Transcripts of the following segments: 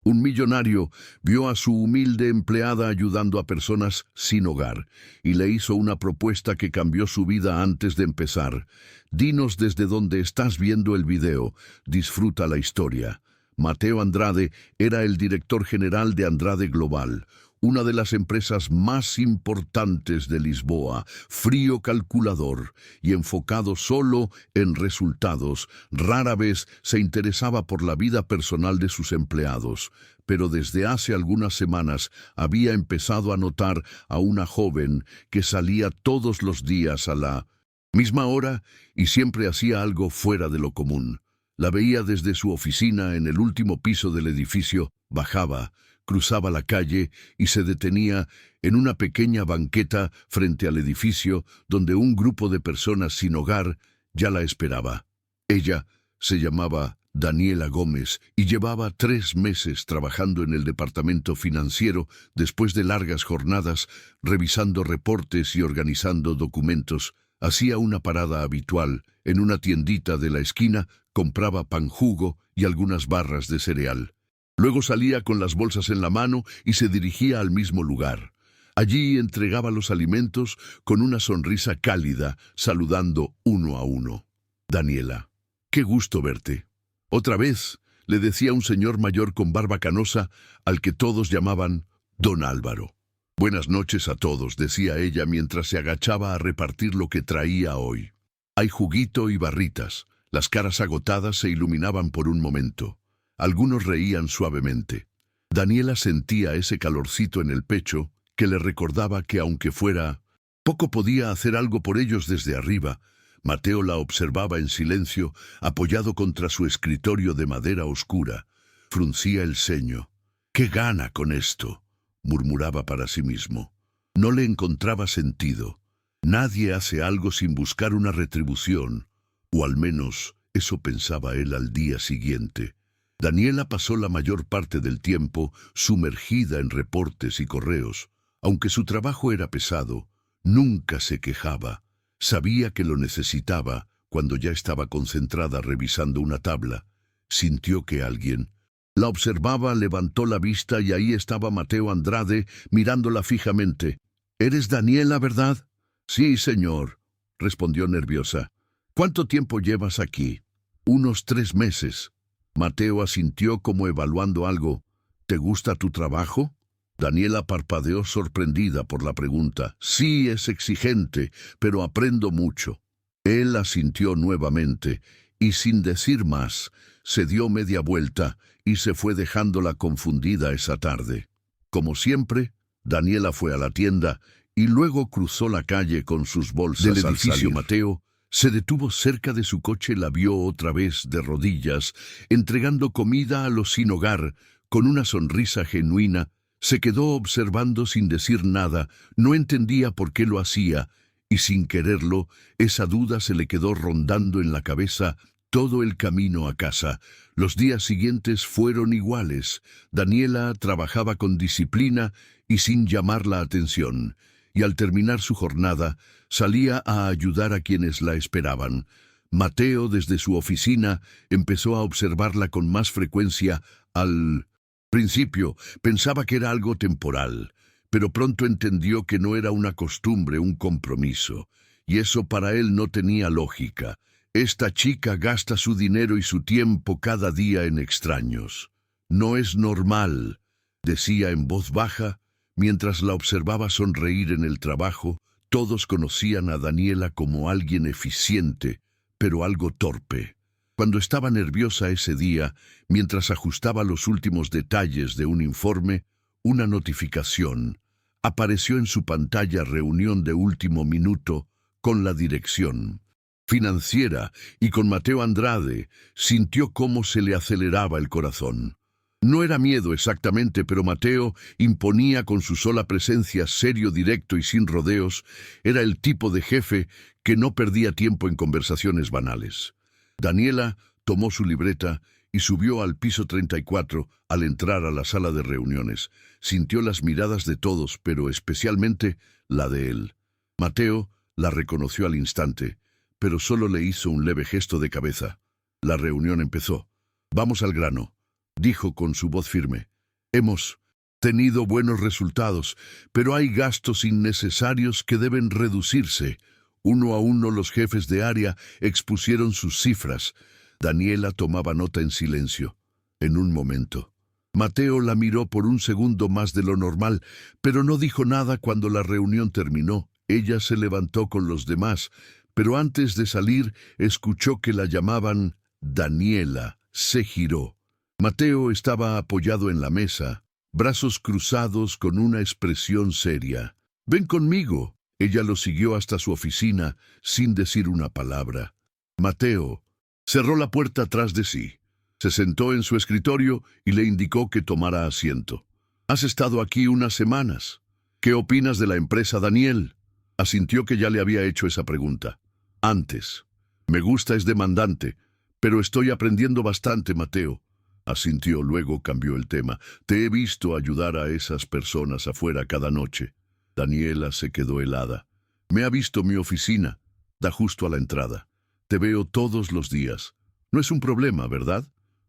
Un millonario vio a su humilde empleada ayudando a personas sin hogar y le hizo una propuesta que cambió su vida antes de empezar. Dinos desde dónde estás viendo el video. Disfruta la historia. Mateo Andrade era el director general de Andrade Global, una de las empresas más importantes de Lisboa, frío calculador y enfocado solo en resultados. Rara vez se interesaba por la vida personal de sus empleados, pero desde hace algunas semanas había empezado a notar a una joven que salía todos los días a la misma hora y siempre hacía algo fuera de lo común. La veía desde su oficina en el último piso del edificio, bajaba, cruzaba la calle y se detenía en una pequeña banqueta frente al edificio donde un grupo de personas sin hogar ya la esperaba. Ella se llamaba Daniela Gómez y llevaba 3 meses trabajando en el departamento financiero después de largas jornadas, revisando reportes y organizando documentos. Hacía una parada habitual en una tiendita de la esquina, compraba pan jugo y algunas barras de cereal. Luego salía con las bolsas en la mano y se dirigía al mismo lugar. Allí entregaba los alimentos con una sonrisa cálida, saludando uno a uno. «Daniela, qué gusto verte». «Otra vez», le decía un señor mayor con barba canosa, al que todos llamaban Don Álvaro. «Buenas noches a todos», decía ella mientras se agachaba a repartir lo que traía hoy. «Hay juguito y barritas». Las caras agotadas se iluminaban por un momento. Algunos reían suavemente. Daniela sentía ese calorcito en el pecho que le recordaba que aunque fuera poco podía hacer algo por ellos desde arriba. Mateo la observaba en silencio, apoyado contra su escritorio de madera oscura. Fruncía el ceño. «¿Qué gana con esto?», murmuraba para sí mismo. No le encontraba sentido. Nadie hace algo sin buscar una retribución, o al menos eso pensaba él al día siguiente. Daniela pasó la mayor parte del tiempo sumergida en reportes y correos. Aunque su trabajo era pesado, nunca se quejaba. Sabía que lo necesitaba cuando ya estaba concentrada revisando una tabla. Sintió que alguien la observaba, levantó la vista y ahí estaba Mateo Andrade mirándola fijamente. «¿Eres Daniela, verdad?» «Sí, señor», respondió nerviosa. «¿Cuánto tiempo llevas aquí?» «Unos 3 meses». Mateo asintió como evaluando algo. «¿Te gusta tu trabajo?» Daniela parpadeó sorprendida por la pregunta. «Sí, es exigente, pero aprendo mucho». Él asintió nuevamente y sin decir más, se dio media vuelta y se fue dejándola confundida esa tarde. Como siempre, Daniela fue a la tienda y luego cruzó la calle con sus bolsas. Del edificio Mateo se detuvo cerca de su coche y la vio otra vez de rodillas, entregando comida a los sin hogar, con una sonrisa genuina. Se quedó observando sin decir nada, no entendía por qué lo hacía, y sin quererlo, esa duda se le quedó rondando en la cabeza todo el camino a casa. Los días siguientes fueron iguales. Daniela trabajaba con disciplina y sin llamar la atención, y al terminar su jornada, salía a ayudar a quienes la esperaban. Mateo, desde su oficina, empezó a observarla con más frecuencia. Al principio pensaba que era algo temporal, pero pronto entendió que no era una costumbre, un compromiso, y eso para él no tenía lógica. «Esta chica gasta su dinero y su tiempo cada día en extraños. No es normal», decía en voz baja, mientras la observaba sonreír en el trabajo. Todos conocían a Daniela como alguien eficiente, pero algo torpe. Cuando estaba nerviosa ese día, mientras ajustaba los últimos detalles de un informe, una notificación apareció en su pantalla: reunión de último minuto con la dirección financiera y con Mateo Andrade. Sintió cómo se le aceleraba el corazón. No era miedo exactamente, pero Mateo imponía con su sola presencia, serio, directo y sin rodeos. Era el tipo de jefe que no perdía tiempo en conversaciones banales. Daniela tomó su libreta y subió al piso 34 al entrar a la sala de reuniones. Sintió las miradas de todos, pero especialmente la de él. Mateo la reconoció al instante, pero solo le hizo un leve gesto de cabeza. La reunión empezó. «Vamos al grano», dijo con su voz firme. Hemos tenido buenos resultados, pero hay gastos innecesarios que deben reducirse. Uno a uno los jefes de área expusieron sus cifras. Daniela tomaba nota en silencio. En un momento, Mateo la miró por un segundo más de lo normal, pero no dijo nada cuando la reunión terminó. Ella se levantó con los demás, pero antes de salir escuchó que la llamaban Daniela. Se giró. Mateo estaba apoyado en la mesa, brazos cruzados con una expresión seria. «Ven conmigo». Ella lo siguió hasta su oficina sin decir una palabra. Mateo cerró la puerta atrás de sí. Se sentó en su escritorio y le indicó que tomara asiento. «Has estado aquí unas semanas. ¿Qué opinas de la empresa, Daniel?». Asintió que ya le había hecho esa pregunta. «Antes. Me gusta, es demandante, pero estoy aprendiendo bastante, Mateo». Asintió, luego cambió el tema. «Te he visto ayudar a esas personas afuera cada noche». Daniela se quedó helada. «Me ha visto mi oficina. Da justo a la entrada. Te veo todos los días. No es un problema, ¿verdad?».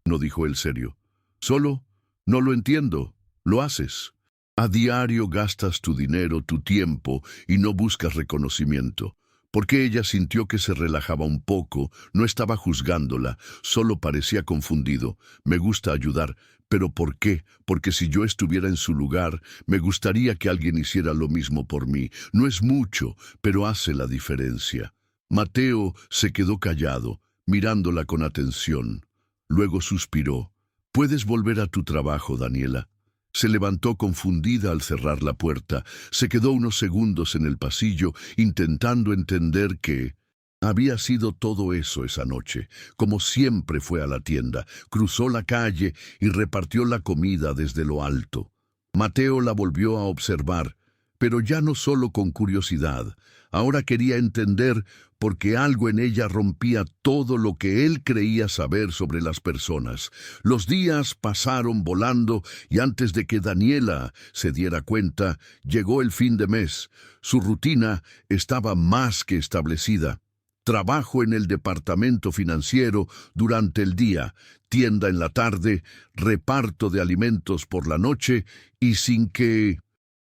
No dijo él serio. «Solo, no lo entiendo. Lo haces. A diario gastas tu dinero, tu tiempo, y no buscas reconocimiento». Porque ella sintió que se relajaba un poco, no estaba juzgándola, solo parecía confundido. «Me gusta ayudar, pero ¿por qué? Porque si yo estuviera en su lugar, me gustaría que alguien hiciera lo mismo por mí. No es mucho, pero hace la diferencia». Mateo se quedó callado, mirándola con atención. Luego suspiró. «Puedes volver a tu trabajo, Daniela». Se levantó confundida al cerrar la puerta. Se quedó unos segundos en el pasillo, intentando entender qué había sido todo eso esa noche. Como siempre fue a la tienda, cruzó la calle y repartió la comida desde lo alto. Mateo la volvió a observar, pero ya no solo con curiosidad. Ahora quería entender porque algo en ella rompía todo lo que él creía saber sobre las personas. Los días pasaron volando y antes de que Daniela se diera cuenta, llegó el fin de mes. Su rutina estaba más que establecida. Trabajo en el departamento financiero durante el día, tienda en la tarde, reparto de alimentos por la noche y sin que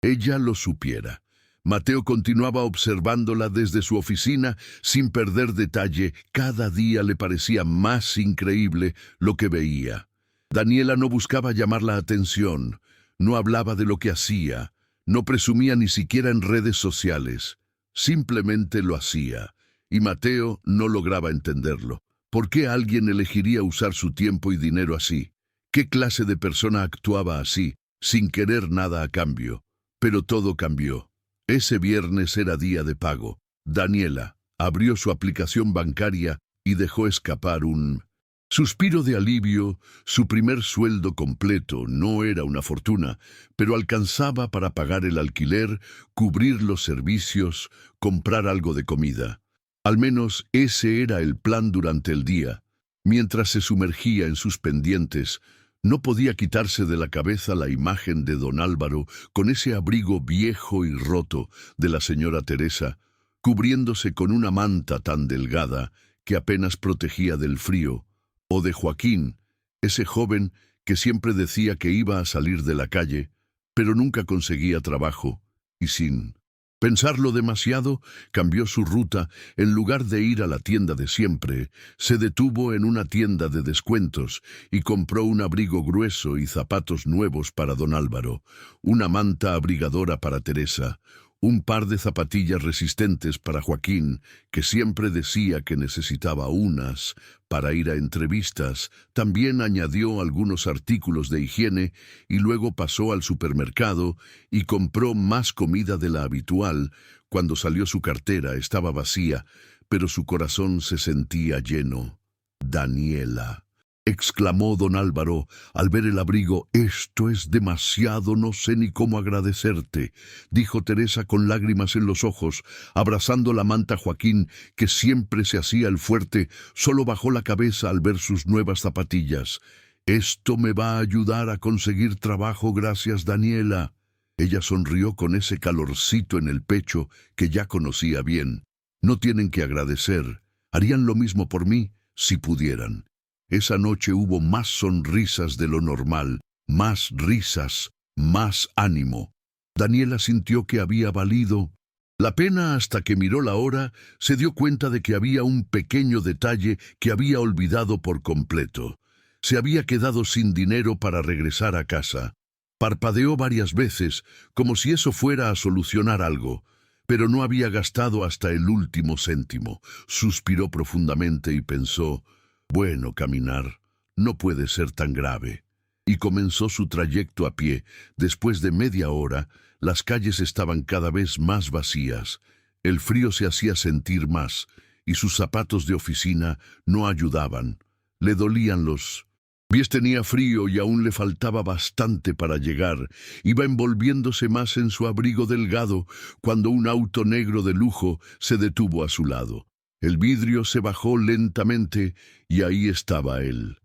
ella lo supiera. Mateo continuaba observándola desde su oficina sin perder detalle. Cada día le parecía más increíble lo que veía. Daniela no buscaba llamar la atención, no hablaba de lo que hacía, no presumía ni siquiera en redes sociales. Simplemente lo hacía, y Mateo no lograba entenderlo. ¿Por qué alguien elegiría usar su tiempo y dinero así? ¿Qué clase de persona actuaba así, sin querer nada a cambio? Pero todo cambió. Ese viernes era día de pago. Daniela abrió su aplicación bancaria y dejó escapar un suspiro de alivio. Su primer sueldo completo no era una fortuna, pero alcanzaba para pagar el alquiler, cubrir los servicios, comprar algo de comida. Al menos ese era el plan durante el día. Mientras se sumergía en sus pendientes, no podía quitarse de la cabeza la imagen de don Álvaro con ese abrigo viejo y roto de la señora Teresa, cubriéndose con una manta tan delgada que apenas protegía del frío, o de Joaquín, ese joven que siempre decía que iba a salir de la calle, pero nunca conseguía trabajo, y sin pensarlo demasiado, cambió su ruta. En lugar de ir a la tienda de siempre, se detuvo en una tienda de descuentos y compró un abrigo grueso y zapatos nuevos para don Álvaro, una manta abrigadora para Teresa, un par de zapatillas resistentes para Joaquín, que siempre decía que necesitaba unas para ir a entrevistas. También añadió algunos artículos de higiene y luego pasó al supermercado y compró más comida de la habitual. Cuando salió su cartera estaba vacía, pero su corazón se sentía lleno. «Daniela», exclamó don Álvaro al ver el abrigo. «Esto es demasiado, no sé ni cómo agradecerte», dijo Teresa con lágrimas en los ojos, abrazando la manta. Joaquín, que siempre se hacía el fuerte, solo bajó la cabeza al ver sus nuevas zapatillas. «Esto me va a ayudar a conseguir trabajo, gracias, Daniela». Ella sonrió con ese calorcito en el pecho que ya conocía bien. «No tienen que agradecer. Harían lo mismo por mí si pudieran». Esa noche hubo más sonrisas de lo normal. más risas, más ánimo. Daniela sintió que había valido la pena hasta que miró la hora, se dio cuenta de que había un pequeño detalle que había olvidado por completo. Se había quedado sin dinero para regresar a casa. Parpadeó varias veces, como si eso fuera a solucionar algo, pero no había gastado hasta el último céntimo. Suspiró profundamente y pensó, bueno, caminar no puede ser tan grave. Y comenzó su trayecto a pie. Después de media hora, las calles estaban cada vez más vacías. El frío se hacía sentir más, y sus zapatos de oficina no ayudaban. Le dolían los pies, tenía frío y aún le faltaba bastante para llegar. Iba envolviéndose más en su abrigo delgado cuando un auto negro de lujo se detuvo a su lado. El vidrio se bajó lentamente y ahí estaba él.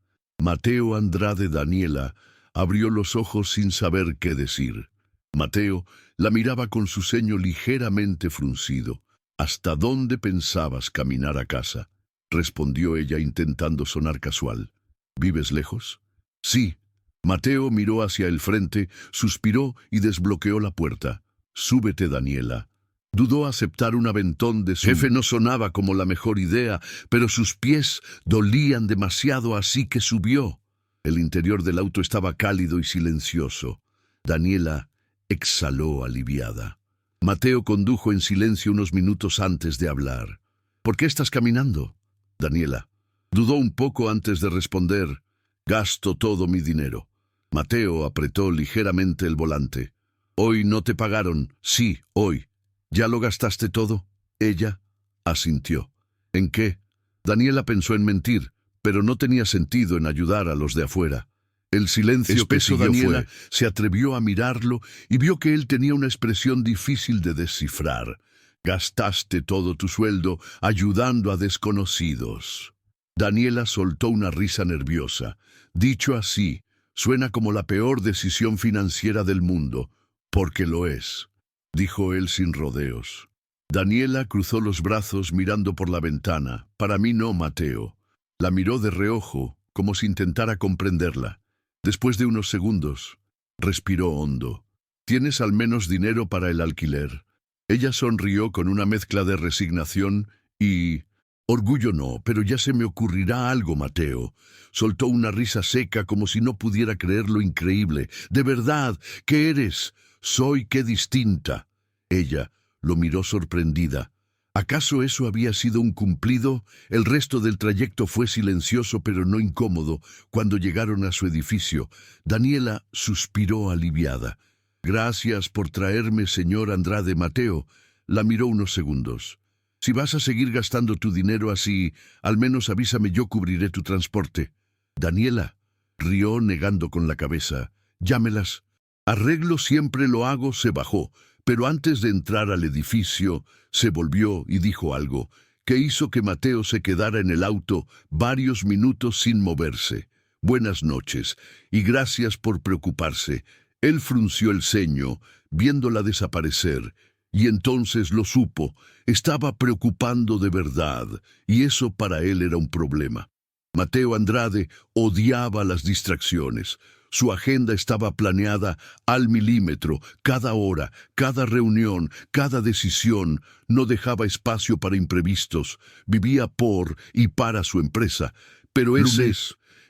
Mateo Andrade. Daniela abrió los ojos sin saber qué decir. Mateo la miraba con su ceño ligeramente fruncido. ¿Hasta dónde pensabas caminar a casa?, respondió ella intentando sonar casual. ¿Vives lejos? Sí. Mateo miró hacia el frente, suspiró y desbloqueó la puerta. Súbete, Daniela. Dudó aceptar un aventón de su jefe. No sonaba como la mejor idea, pero sus pies dolían demasiado, así que subió. El interior del auto estaba cálido y silencioso. Daniela exhaló aliviada. Mateo condujo en silencio unos minutos antes de hablar. ¿Por qué estás caminando, Daniela? Dudó un poco antes de responder. Gasto todo mi dinero. Mateo apretó ligeramente el volante. Hoy no te pagaron. Sí, hoy. ¿Ya lo gastaste todo? Ella asintió. ¿En qué? Daniela pensó en mentir, pero no tenía sentido en ayudar a los de afuera. El silencio espeso. Daniela se atrevió a mirarlo y vio que él tenía una expresión difícil de descifrar. Gastaste todo tu sueldo ayudando a desconocidos. Daniela soltó una risa nerviosa. Dicho así, suena como la peor decisión financiera del mundo, porque lo es, dijo él sin rodeos. Daniela cruzó los brazos mirando por la ventana. Para mí no, Mateo. La miró de reojo, como si intentara comprenderla. Después de unos segundos, respiró hondo. ¿Tienes al menos dinero para el alquiler? Ella sonrió con una mezcla de resignación y orgullo. No, pero ya se me ocurrirá algo, Mateo. Soltó una risa seca como si no pudiera creer lo increíble. ¿De verdad? ¿Qué eres? Soy qué distinta. Ella lo miró sorprendida. ¿Acaso eso había sido un cumplido? El resto del trayecto fue silencioso pero no incómodo. Cuando llegaron a su edificio, Daniela suspiró aliviada. Gracias por traerme, señor Andrade. Mateo la miró unos segundos. Si vas a seguir gastando tu dinero así, al menos avísame, yo cubriré tu transporte. Daniela rió negando con la cabeza. Llámelas. Arreglo siempre lo hago. Se bajó, pero antes de entrar al edificio, se volvió y dijo algo que hizo que Mateo se quedara en el auto varios minutos sin moverse. Buenas noches, y gracias por preocuparse. Él frunció el ceño, viéndola desaparecer, y entonces lo supo. Estaba preocupando de verdad, y eso para él era un problema. Mateo Andrade odiaba las distracciones. Su agenda estaba planeada al milímetro, cada hora, cada reunión, cada decisión. No dejaba espacio para imprevistos. Vivía por y para su empresa. Pero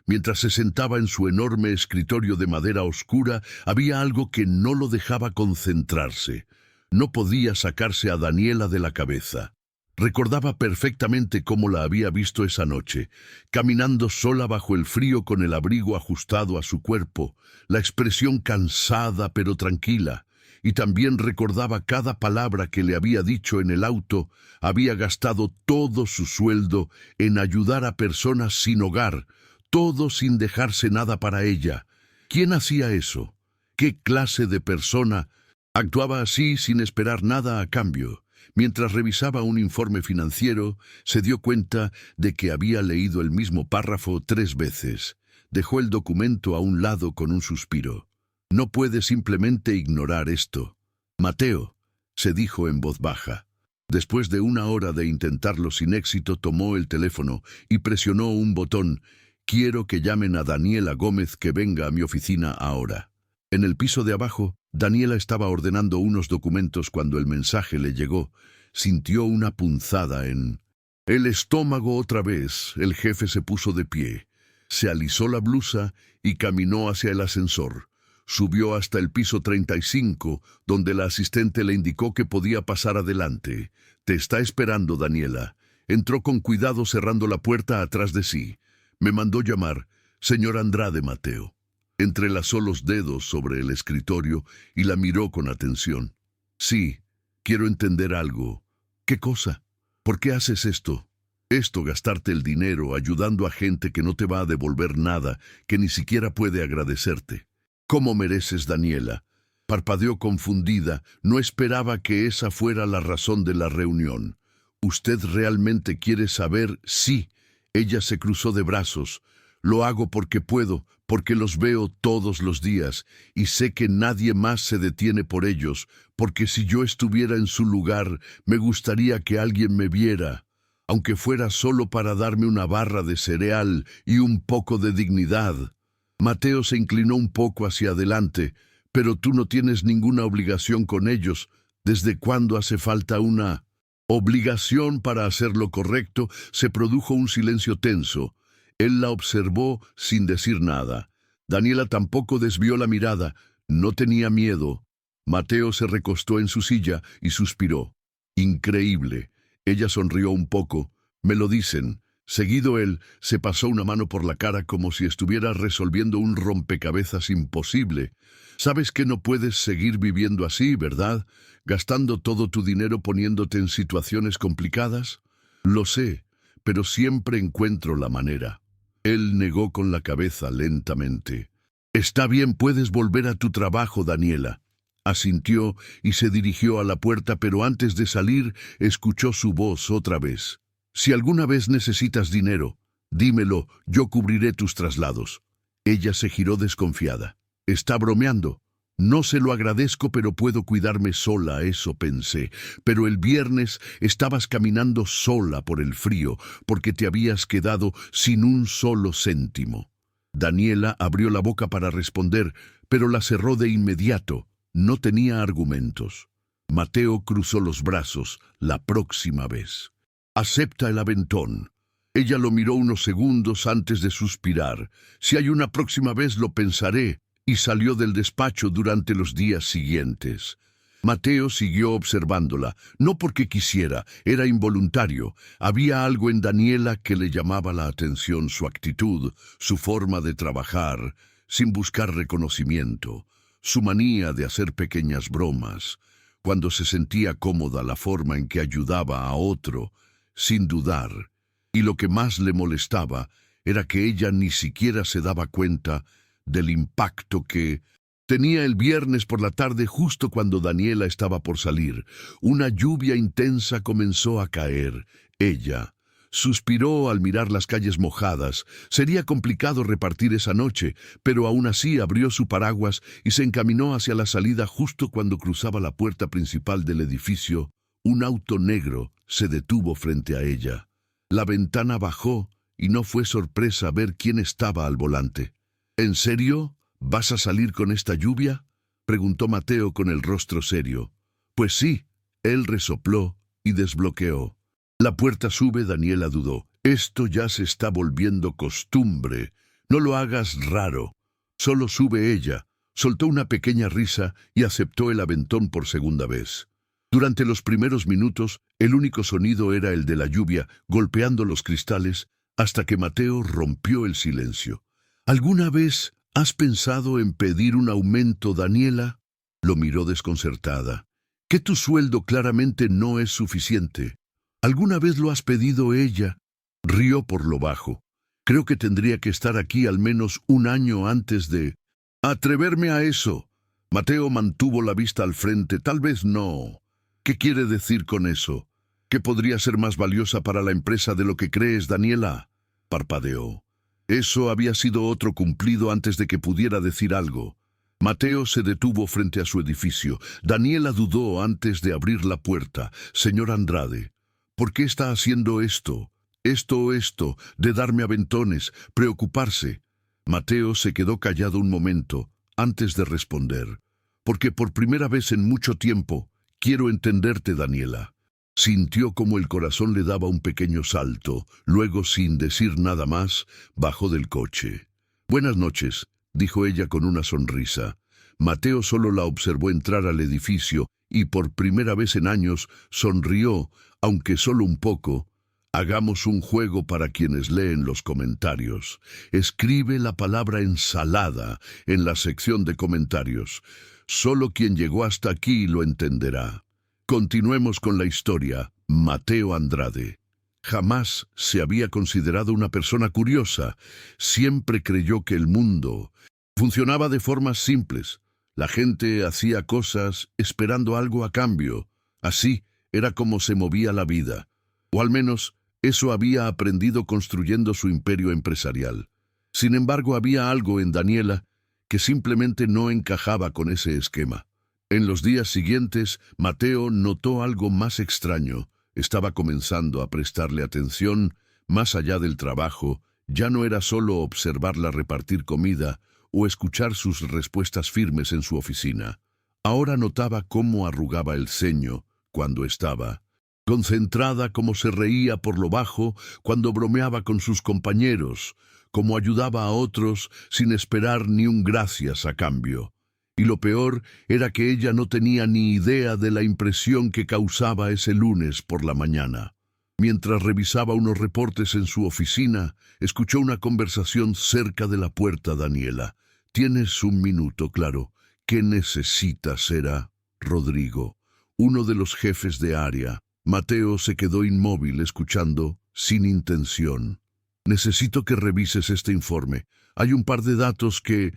mientras se sentaba en su enorme escritorio de madera oscura, había algo que no lo dejaba concentrarse. No podía sacarse a Daniela de la cabeza. Recordaba perfectamente cómo la había visto esa noche, caminando sola bajo el frío con el abrigo ajustado a su cuerpo, la expresión cansada pero tranquila, y también recordaba cada palabra que le había dicho en el auto. Había gastado todo su sueldo en ayudar a personas sin hogar, todo sin dejarse nada para ella. ¿Quién hacía eso? ¿Qué clase de persona actuaba así sin esperar nada a cambio? Mientras revisaba un informe financiero, se dio cuenta de que había leído el mismo párrafo 3 veces. Dejó el documento a un lado con un suspiro. No puede simplemente ignorar esto. Mateo, se dijo en voz baja. Después de una hora de intentarlo sin éxito, tomó el teléfono y presionó un botón. Quiero que llamen a Daniela Gómez que venga a mi oficina ahora. En el piso de abajo, Daniela estaba ordenando unos documentos cuando el mensaje le llegó. Sintió una punzada en el estómago otra vez. El jefe se puso de pie, se alisó la blusa y caminó hacia el ascensor. Subió hasta el piso 35, donde la asistente le indicó que podía pasar adelante. «Te está esperando, Daniela». Entró con cuidado cerrando la puerta atrás de sí. «Me mandó llamar, señor Andrade, Mateo». Entrelazó los dedos sobre el escritorio y la miró con atención. «Sí, quiero entender algo». «¿Qué cosa? ¿Por qué haces esto?» «Esto, gastarte el dinero ayudando a gente que no te va a devolver nada, que ni siquiera puede agradecerte». «¿Cómo mereces, Daniela?» Parpadeó confundida. No esperaba que esa fuera la razón de la reunión. «¿Usted realmente quiere saber?» «Sí». Ella se cruzó de brazos. «Lo hago porque puedo, porque los veo todos los días, y sé que nadie más se detiene por ellos, porque si yo estuviera en su lugar, me gustaría que alguien me viera, aunque fuera solo para darme una barra de cereal y un poco de dignidad». Mateo se inclinó un poco hacia adelante. «Pero tú no tienes ninguna obligación con ellos. ¿Desde cuándo hace falta una obligación para hacer lo correcto?» Se produjo un silencio tenso. Él la observó sin decir nada. Daniela tampoco desvió la mirada. No tenía miedo. Mateo se recostó en su silla y suspiró. «Increíble». Ella sonrió un poco. «Me lo dicen». Seguido él se pasó una mano por la cara como si estuviera resolviendo un rompecabezas imposible. «Sabes que no puedes seguir viviendo así, ¿verdad? Gastando todo tu dinero poniéndote en situaciones complicadas». «Lo sé, pero siempre encuentro la manera». Él negó con la cabeza lentamente. «Está bien, puedes volver a tu trabajo, Daniela». Asintió y se dirigió a la puerta, pero antes de salir escuchó su voz otra vez. «Si alguna vez necesitas dinero, dímelo, yo cubriré tus traslados». Ella se giró desconfiada. «¿Está bromeando?» «No se lo agradezco, pero puedo cuidarme sola», eso pensé. «Pero el viernes estabas caminando sola por el frío, porque te habías quedado sin un solo céntimo». Daniela abrió la boca para responder, pero la cerró de inmediato. No tenía argumentos. Mateo cruzó los brazos. «La próxima vez». «Acepta el aventón». Ella lo miró unos segundos antes de suspirar. «Si hay una próxima vez lo pensaré», y salió del despacho durante los días siguientes. Mateo siguió observándola, no porque quisiera, era involuntario. Había algo en Daniela que le llamaba la atención, su actitud, su forma de trabajar, sin buscar reconocimiento, su manía de hacer pequeñas bromas, cuando se sentía cómoda, la forma en que ayudaba a otro, sin dudar. Y lo que más le molestaba era que ella ni siquiera se daba cuenta del impacto que tenía. El viernes por la tarde, justo cuando Daniela estaba por salir, una lluvia intensa comenzó a caer. Ella suspiró al mirar las calles mojadas. Sería complicado repartir esa noche, pero aún así abrió su paraguas y se encaminó hacia la salida. Justo cuando cruzaba la puerta principal del edificio, un auto negro se detuvo frente a ella. La ventana bajó y no fue sorpresa ver quién estaba al volante. «¿En serio? ¿Vas a salir con esta lluvia?», preguntó Mateo con el rostro serio. «Pues sí». Él resopló y desbloqueó. «La puerta sube», Daniela dudó. «Esto ya se está volviendo costumbre. No lo hagas raro». «Solo sube ella». Soltó una pequeña risa y aceptó el aventón por segunda vez. Durante los primeros minutos, el único sonido era el de la lluvia golpeando los cristales, hasta que Mateo rompió el silencio. «¿Alguna vez has pensado en pedir un aumento, Daniela?» Lo miró desconcertada. «Que tu sueldo claramente no es suficiente». «¿Alguna vez lo has pedido?» Ella rió por lo bajo. «Creo que tendría que estar aquí al menos un año antes de atreverme a eso». Mateo mantuvo la vista al frente. «Tal vez no». «¿Qué quiere decir con eso? ¿Que podría ser más valiosa para la empresa de lo que crees, Daniela?» Parpadeó. Eso había sido otro cumplido antes de que pudiera decir algo. Mateo se detuvo frente a su edificio. Daniela dudó antes de abrir la puerta. «Señor Andrade, ¿por qué está haciendo esto? esto, de darme aventones, preocuparse. Mateo se quedó callado un momento antes de responder. Porque por primera vez en mucho tiempo quiero entenderte, Daniela. Sintió como el corazón le daba un pequeño salto. Luego, sin decir nada más, bajó del coche. Buenas noches, dijo ella con una sonrisa. Mateo solo la observó entrar al edificio y por primera vez en años sonrió, aunque solo un poco. Hagamos un juego para quienes leen los comentarios. Escribe la palabra ensalada en la sección de comentarios. Solo quien llegó hasta aquí lo entenderá. Continuemos con la historia. Mateo Andrade. Jamás se había considerado una persona curiosa. Siempre creyó que el mundo funcionaba de formas simples. La gente hacía cosas esperando algo a cambio. Así era como se movía la vida. O al menos eso había aprendido construyendo su imperio empresarial. Sin embargo, había algo en Daniela que simplemente no encajaba con ese esquema. En los días siguientes, Mateo notó algo más extraño. Estaba comenzando a prestarle atención más allá del trabajo. Ya no era solo observarla repartir comida o escuchar sus respuestas firmes en su oficina. Ahora notaba cómo arrugaba el ceño cuando estaba concentrada, cómo se reía por lo bajo cuando bromeaba con sus compañeros, cómo ayudaba a otros sin esperar ni un gracias a cambio. Y lo peor era que ella no tenía ni idea de la impresión que causaba ese lunes por la mañana. Mientras revisaba unos reportes en su oficina, escuchó una conversación cerca de la puerta. Daniela, tienes un minuto, claro. ¿Qué necesitas? Era Rodrigo, uno de los jefes de área. Mateo se quedó inmóvil escuchando, sin intención. Necesito que revises este informe. Hay un par de datos que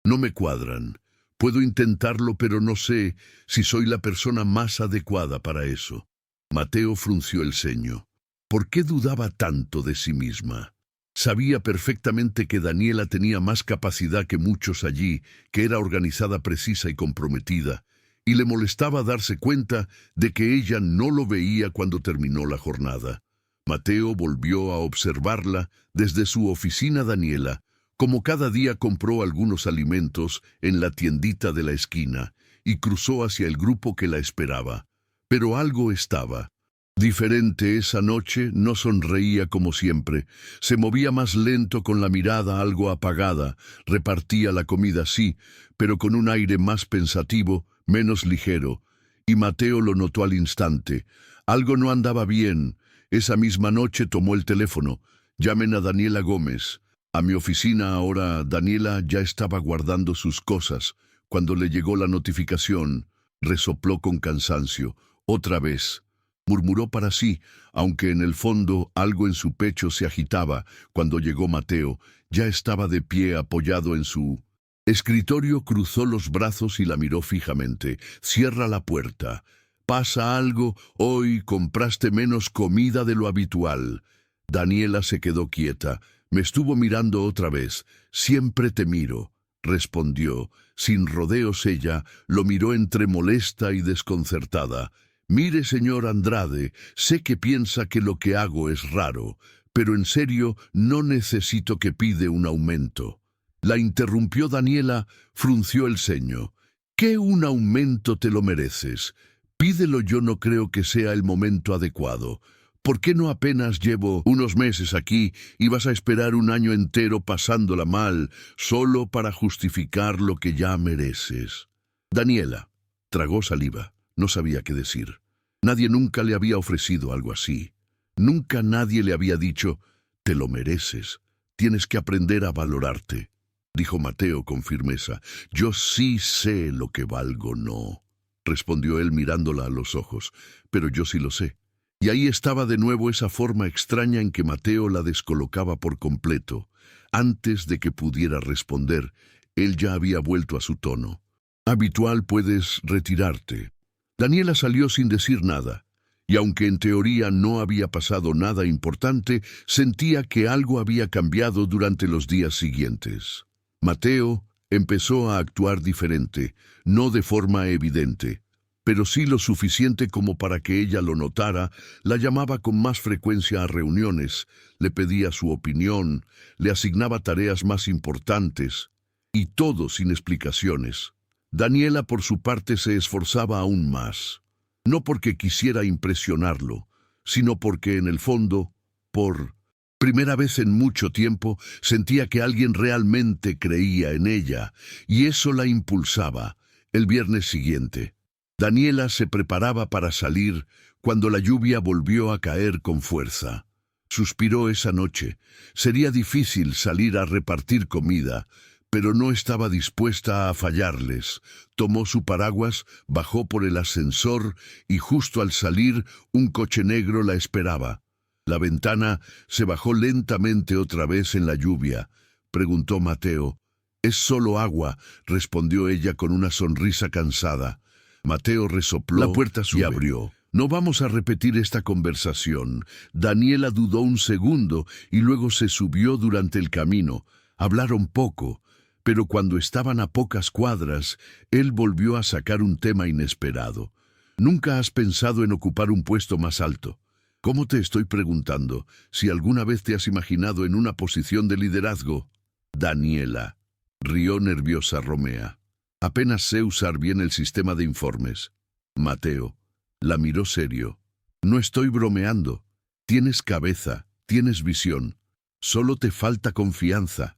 no me cuadran. Puedo intentarlo, pero no sé si soy la persona más adecuada para eso. Mateo frunció el ceño. ¿Por qué dudaba tanto de sí misma? Sabía perfectamente que Daniela tenía más capacidad que muchos allí, que era organizada, precisa y comprometida, y le molestaba darse cuenta de que ella no lo veía cuando terminó la jornada. Mateo volvió a observarla desde su oficina. Daniela, como cada día, compró algunos alimentos en la tiendita de la esquina y cruzó hacia el grupo que la esperaba. Pero algo estaba diferente esa noche. No sonreía como siempre. Se movía más lento, con la mirada algo apagada. Repartía la comida, sí, pero con un aire más pensativo, menos ligero. Y Mateo lo notó al instante. Algo no andaba bien. Esa misma noche tomó el teléfono. Llamen a Daniela Gómez. A mi oficina ahora. Daniela ya estaba guardando sus cosas cuando le llegó la notificación. Resopló con cansancio. Otra vez. Murmuró para sí, aunque en el fondo algo en su pecho se agitaba. Cuando llegó Mateo, ya estaba de pie apoyado en su escritorio. Cruzó los brazos y la miró fijamente. Cierra la puerta. ¿Pasa algo? Hoy compraste menos comida de lo habitual. Daniela se quedó quieta. Me estuvo mirando otra vez. Siempre te miro, respondió. Sin rodeos ella lo miró entre molesta y desconcertada. Mire, señor Andrade, sé que piensa que lo que hago es raro, pero en serio no necesito que pide un aumento. La interrumpió Daniela, frunció el ceño. ¿Qué un aumento? Te lo mereces. Pídelo, yo no creo que sea el momento adecuado. ¿Por qué no? Apenas llevo unos meses aquí y vas a esperar un año entero pasándola mal, solo para justificar lo que ya mereces. Daniela tragó saliva. No sabía qué decir. Nadie nunca le había ofrecido algo así. Nunca nadie le había dicho, te lo mereces, tienes que aprender a valorarte, dijo Mateo con firmeza. Yo sí sé lo que valgo. No, respondió él mirándola a los ojos, pero yo sí lo sé. Y ahí estaba de nuevo esa forma extraña en que Mateo la descolocaba por completo. Antes de que pudiera responder, él ya había vuelto a su tono habitual. Puedes retirarte. Daniela salió sin decir nada, y aunque en teoría no había pasado nada importante, sentía que algo había cambiado durante los días siguientes. Mateo empezó a actuar diferente, no de forma evidente. pero sí lo suficiente como para que ella lo notara. La llamaba con más frecuencia a reuniones, le pedía su opinión, le asignaba tareas más importantes, y todo sin explicaciones. Daniela, por su parte, se esforzaba aún más, no porque quisiera impresionarlo, sino porque, en el fondo, por primera vez en mucho tiempo, sentía que alguien realmente creía en ella, y eso la impulsaba. El viernes siguiente, Daniela se preparaba para salir cuando la lluvia volvió a caer con fuerza. Suspiró esa noche. Sería difícil salir a repartir comida, pero no estaba dispuesta a fallarles. Tomó su paraguas, bajó por el ascensor y justo al salir un coche negro la esperaba. La ventana se bajó lentamente otra vez en la lluvia. Preguntó Mateo. «Es solo agua», respondió ella con una sonrisa cansada. Mateo resopló la puerta y abrió. «No vamos a repetir esta conversación». Daniela dudó un segundo y luego se subió durante el camino. Hablaron poco, pero cuando estaban a pocas cuadras, él volvió a sacar un tema inesperado. «¿Nunca has pensado en ocupar un puesto más alto?» «¿Cómo te estoy preguntando si alguna vez te has imaginado en una posición de liderazgo?» «Daniela», rió nerviosa Romea. «Apenas sé usar bien el sistema de informes». Mateo la miró serio. «No estoy bromeando. Tienes cabeza, tienes visión. Solo te falta confianza».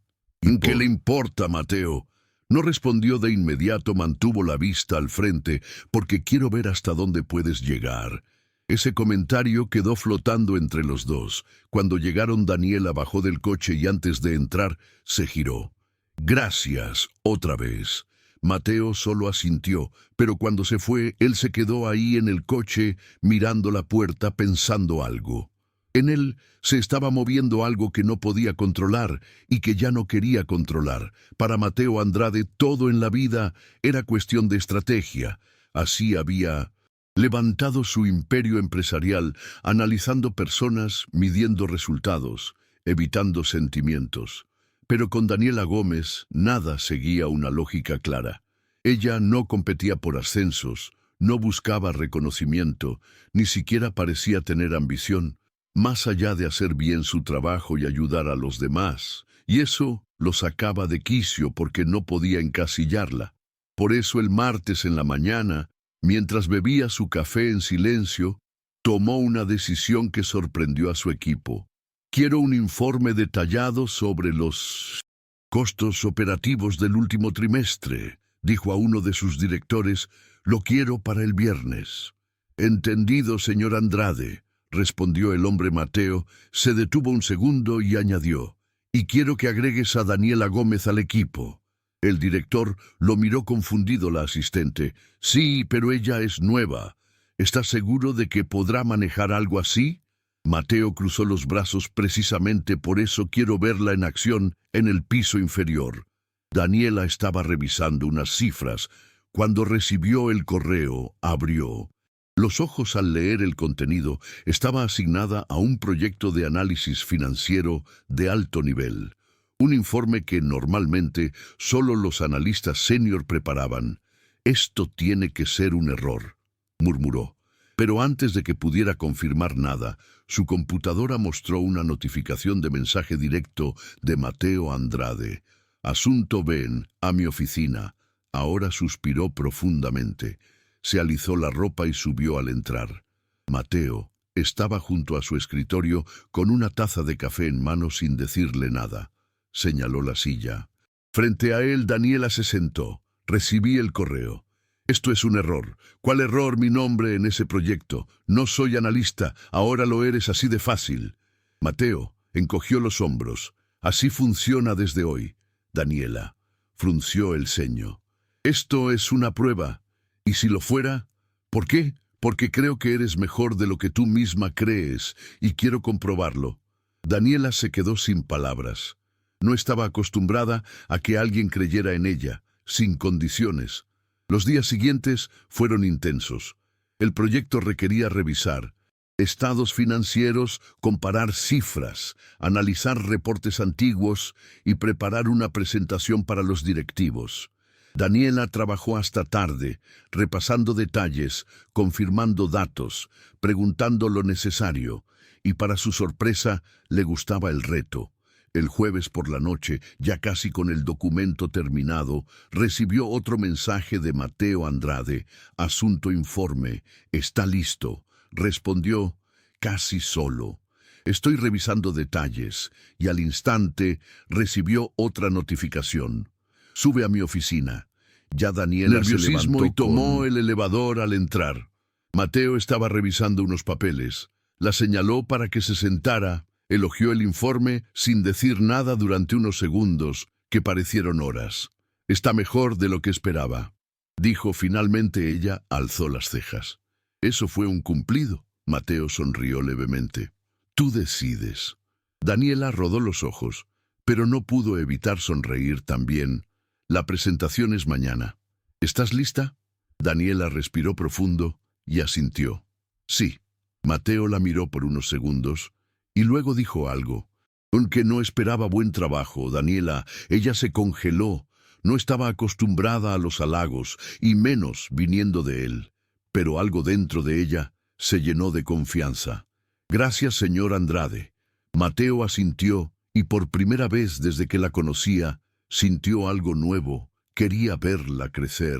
«¿Qué le importa, Mateo?» No respondió de inmediato, mantuvo la vista al frente, «porque quiero ver hasta dónde puedes llegar». Ese comentario quedó flotando entre los dos. Cuando llegaron, Daniela bajó del coche y antes de entrar, se giró. «Gracias, otra vez». Mateo solo asintió, pero cuando se fue, él se quedó ahí en el coche, mirando la puerta, pensando algo. En él se estaba moviendo algo que no podía controlar y que ya no quería controlar. Para Mateo Andrade, todo en la vida era cuestión de estrategia. Así había levantado su imperio empresarial, analizando personas, midiendo resultados, evitando sentimientos. Pero con Daniela Gómez nada seguía una lógica clara. Ella no competía por ascensos, no buscaba reconocimiento, ni siquiera parecía tener ambición, más allá de hacer bien su trabajo y ayudar a los demás. Y eso lo sacaba de quicio porque no podía encasillarla. Por eso el martes en la mañana, mientras bebía su café en silencio, tomó una decisión que sorprendió a su equipo. «Quiero un informe detallado sobre los costos operativos del último trimestre», dijo a uno de sus directores. «Lo quiero para el viernes». «Entendido, señor Andrade», respondió el hombre. Mateo se detuvo un segundo y añadió: «Y quiero que agregues a Daniela Gómez al equipo». El director lo miró confundido. La asistente: «Sí, pero ella es nueva. ¿Estás seguro de que podrá manejar algo así?» Mateo cruzó los brazos. «Precisamente por eso quiero verla en acción en el piso inferior». Daniela estaba revisando unas cifras. Cuando recibió el correo, abrió los ojos al leer el contenido. Estaba asignada a un proyecto de análisis financiero de alto nivel. Un informe que normalmente solo los analistas senior preparaban. «Esto tiene que ser un error», murmuró. Pero antes de que pudiera confirmar nada, su computadora mostró una notificación de mensaje directo de Mateo Andrade. «Asunto, ven a mi oficina». Ahora suspiró profundamente. Se alisó la ropa y subió al entrar. Mateo estaba junto a su escritorio con una taza de café en mano sin decirle nada. Señaló la silla. Frente a él, Daniela se sentó. «Recibí el correo». «Esto es un error». «¿Cuál error? Mi nombre en ese proyecto. No soy analista. Ahora lo eres, así de fácil». Mateo encogió los hombros. «Así funciona desde hoy». Daniela frunció el ceño. «Esto es una prueba. ¿Y si lo fuera? ¿Por qué? Porque creo que eres mejor de lo que tú misma crees y quiero comprobarlo». Daniela se quedó sin palabras. No estaba acostumbrada a que alguien creyera en ella, sin condiciones. Los días siguientes fueron intensos. El proyecto requería revisar estados financieros, comparar cifras, analizar reportes antiguos y preparar una presentación para los directivos. Daniela trabajó hasta tarde, repasando detalles, confirmando datos, preguntando lo necesario, y para su sorpresa le gustaba el reto. El jueves por la noche, ya casi con el documento terminado, recibió otro mensaje de Mateo Andrade. Asunto informe, está listo. Respondió, casi solo. Estoy revisando detalles, y al instante recibió otra notificación. Sube a mi oficina. Ya Daniela se levantó y tomó el elevador al entrar. Mateo estaba revisando unos papeles. La señaló para que se sentara, elogió el informe sin decir nada durante unos segundos que parecieron horas. Está mejor de lo que esperaba, dijo finalmente. Ella alzó las cejas. Eso fue un cumplido. Mateo sonrió levemente. Tú decides. Daniela rodó los ojos, pero no pudo evitar sonreír también. La presentación es mañana. ¿Estás lista? Daniela respiró profundo y asintió. Sí. Mateo la miró por unos segundos y luego dijo algo. Aunque no esperaba buen trabajo, Daniela, ella se congeló. No estaba acostumbrada a los halagos, y menos viniendo de él. Pero algo dentro de ella se llenó de confianza. Gracias, señor Andrade. Mateo asintió, y por primera vez desde que la conocía, sintió algo nuevo. Quería verla crecer.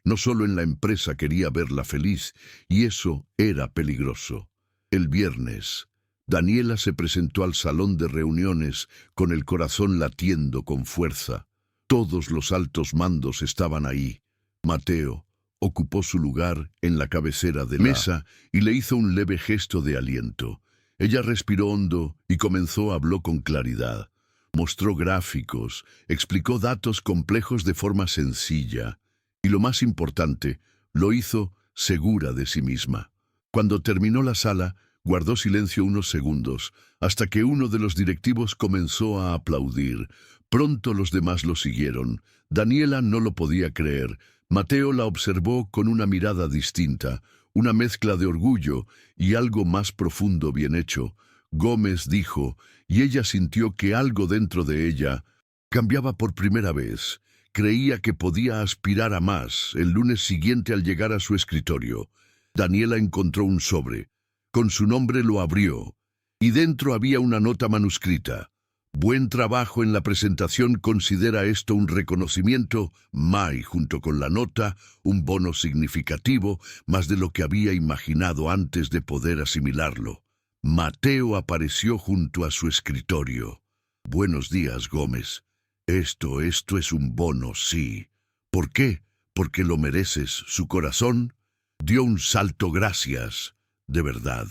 No solo en la empresa, quería verla feliz, y eso era peligroso. El viernes, Daniela se presentó al salón de reuniones con el corazón latiendo con fuerza. Todos los altos mandos estaban ahí. Mateo ocupó su lugar en la cabecera de la mesa y le hizo un leve gesto de aliento. Ella respiró hondo y habló con claridad. Mostró gráficos, explicó datos complejos de forma sencilla. Y lo más importante, lo hizo segura de sí misma. Cuando terminó la sala, guardó silencio unos segundos, hasta que uno de los directivos comenzó a aplaudir. Pronto los demás lo siguieron. Daniela no lo podía creer. Mateo la observó con una mirada distinta, una mezcla de orgullo y algo más profundo bien hecho. Gómez dijo, y ella sintió que algo dentro de ella cambiaba por primera vez. Creía que podía aspirar a más. El lunes siguiente, al llegar a su escritorio, Daniela encontró un sobre. Con su nombre lo abrió, y dentro había una nota manuscrita. Buen trabajo en la presentación, considera esto un reconocimiento. May, junto con la nota, un bono significativo, más de lo que había imaginado antes de poder asimilarlo. Mateo apareció junto a su escritorio. Buenos días, Gómez. Esto es un bono, sí. ¿Por qué? Porque lo mereces. Su corazón dio un salto. Gracias. De verdad.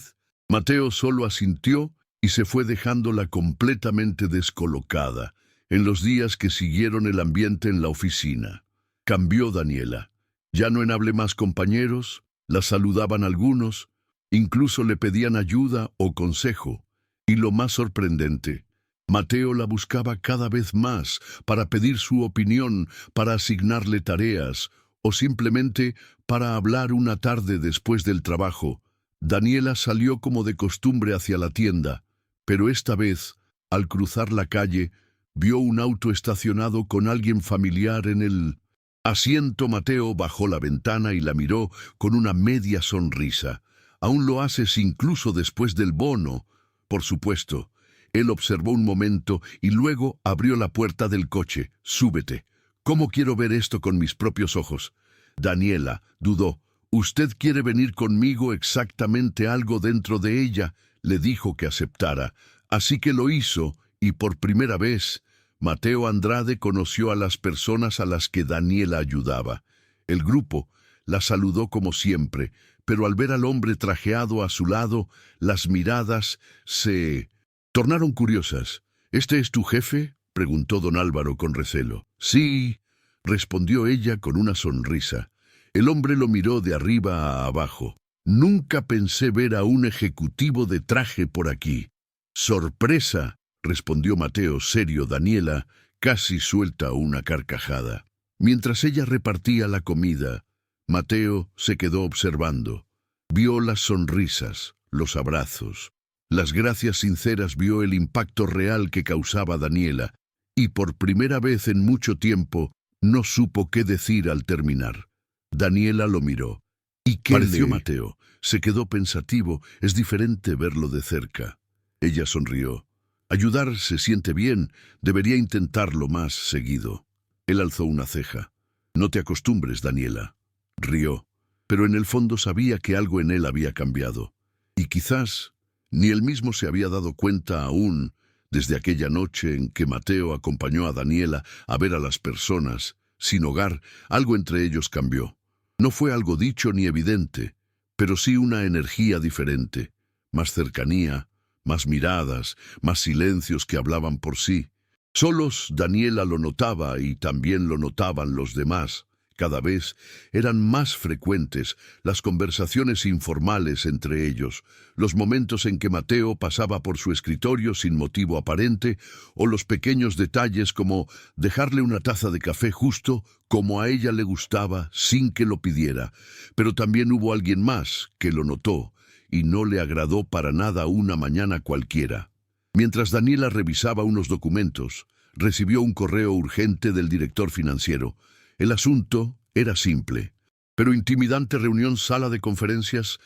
Mateo solo asintió y se fue dejándola completamente descolocada. En los días que siguieron, el ambiente en la oficina cambió. Daniela ya no enhablé más compañeros, la saludaban algunos, incluso le pedían ayuda o consejo. Y lo más sorprendente, Mateo la buscaba cada vez más para pedir su opinión, para asignarle tareas o simplemente para hablar una tarde después del trabajo. Daniela salió como de costumbre hacia la tienda, pero esta vez, al cruzar la calle, vio un auto estacionado con alguien familiar en el asiento. Mateo bajó la ventana y la miró con una media sonrisa. Aún lo haces incluso después del bono. Por supuesto. Él observó un momento y luego abrió la puerta del coche. Súbete. ¿Cómo quiero ver esto con mis propios ojos? Daniela dudó. ¿Usted quiere venir conmigo? Exactamente. Algo dentro de ella le dijo que aceptara. Así que lo hizo, y por primera vez, Mateo Andrade conoció a las personas a las que Daniela ayudaba. El grupo la saludó como siempre, pero al ver al hombre trajeado a su lado, las miradas se tornaron curiosas. ¿Este es tu jefe?, preguntó don Álvaro con recelo. Sí, respondió ella con una sonrisa. El hombre lo miró de arriba a abajo. Nunca pensé ver a un ejecutivo de traje por aquí. Sorpresa, respondió Mateo serio. Daniela casi suelta una carcajada. Mientras ella repartía la comida, Mateo se quedó observando. Vio las sonrisas, los abrazos, las gracias sinceras, vio el impacto real que causaba Daniela, y por primera vez en mucho tiempo No supo qué decir al terminar. Daniela lo miró. ¿Y qué Pareció Mateo. Se quedó pensativo. Es diferente verlo de cerca. Ella sonrió. Ayudar se siente bien. Debería intentarlo más seguido. Él alzó una ceja. No te acostumbres, Daniela. Rió. Pero en el fondo sabía que algo en él había cambiado. Y quizás ni él mismo se había dado cuenta aún desde aquella noche en que Mateo acompañó a Daniela a ver a las personas sin hogar. Algo entre ellos cambió. No fue algo dicho ni evidente, pero sí una energía diferente, más cercanía, más miradas, más silencios que hablaban por sí. Solos Daniela lo notaba y también lo notaban los demás. Cada vez eran más frecuentes las conversaciones informales entre ellos, los momentos en que Mateo pasaba por su escritorio sin motivo aparente, o los pequeños detalles como dejarle una taza de café justo como a ella le gustaba sin que lo pidiera. Pero también hubo alguien más que lo notó y no le agradó para nada una mañana cualquiera. Mientras Daniela revisaba unos documentos, recibió un correo urgente del director financiero. El asunto era simple, pero intimidante. Reunión, sala de conferencias.